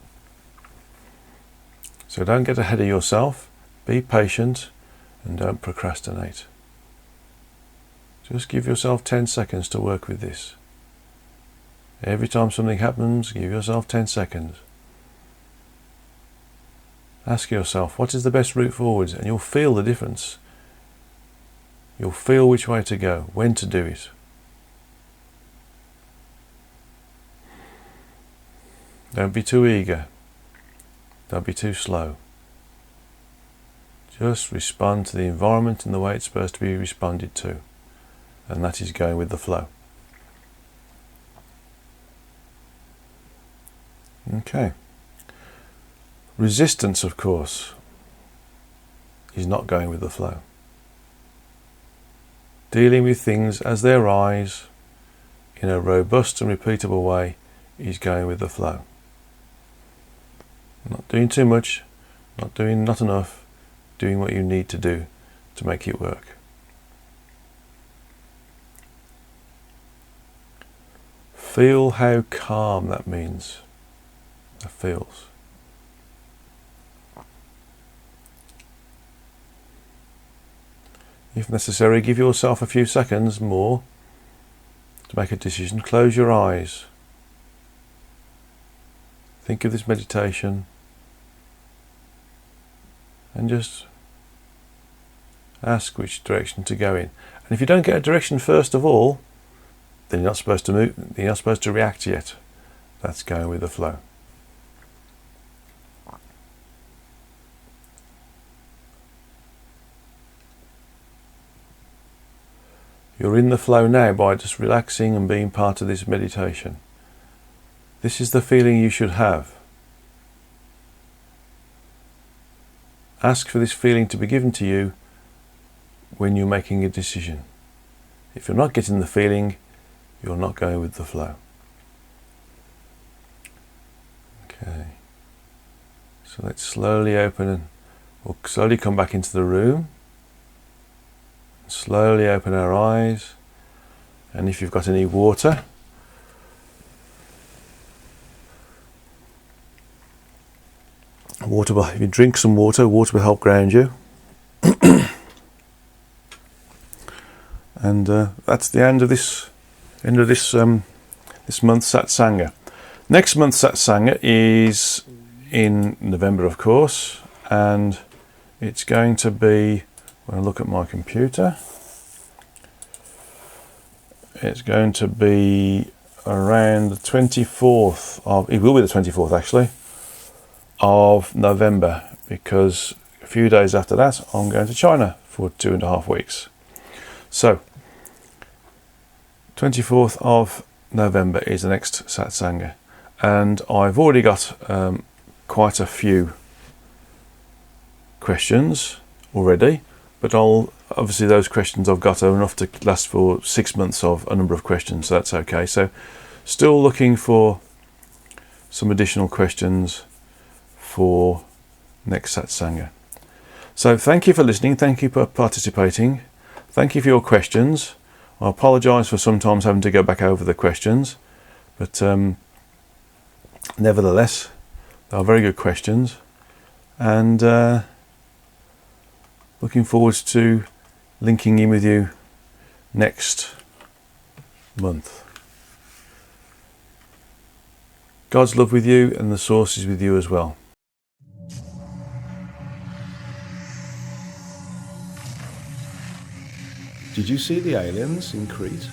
So don't get ahead of yourself. Be patient and don't procrastinate. Just give yourself 10 seconds to work with this. Every time something happens, give yourself 10 seconds. Ask yourself, what is the best route forwards? And you'll feel the difference. You'll feel which way to go, when to do it. Don't be too eager. Don't be too slow. Just respond to the environment in the way it's supposed to be responded to. And that is going with the flow. Okay. Resistance, of course, is not going with the flow. Dealing with things as they arise in a robust and repeatable way is going with the flow. Not doing too much, not doing not enough, doing what you need to do to make it work. Feel how calm that means. That feels. If necessary, give yourself a few seconds more to make a decision. Close your eyes. Think of this meditation and just ask which direction to go in. And if you don't get a direction first of all, then you're not supposed to move, you're not supposed to react yet. That's going with the flow. You're in the flow now by just relaxing and being part of this meditation. This is the feeling you should have. Ask for this feeling to be given to you when you're making a decision. If you're not getting the feeling, you're not going with the flow. Okay. So let's slowly open and we'll slowly come back into the room. Slowly open our eyes, and if you've got any water, if you drink some water, water will help ground you. And that's the end of this month's Satsanga. Next month's Satsanga is in November, of course, and it's going to be, when I look at my computer, it's going to be around the 24th of, it will be the 24th actually, of November, because a few days after that I'm going to China for 2.5 weeks. So 24th of November is the next Satsanga, and I've already got quite a few questions already. But obviously those questions I've got are enough to last for 6 months of a number of questions, so that's okay. So still looking for some additional questions for next Satsanga. So thank you for listening, thank you for participating, thank you for your questions. I apologise for sometimes having to go back over the questions, but nevertheless, they are very good questions, and looking forward to linking in with you next month. God's love with you, and the source is with you as well. Did you see the aliens in Crete?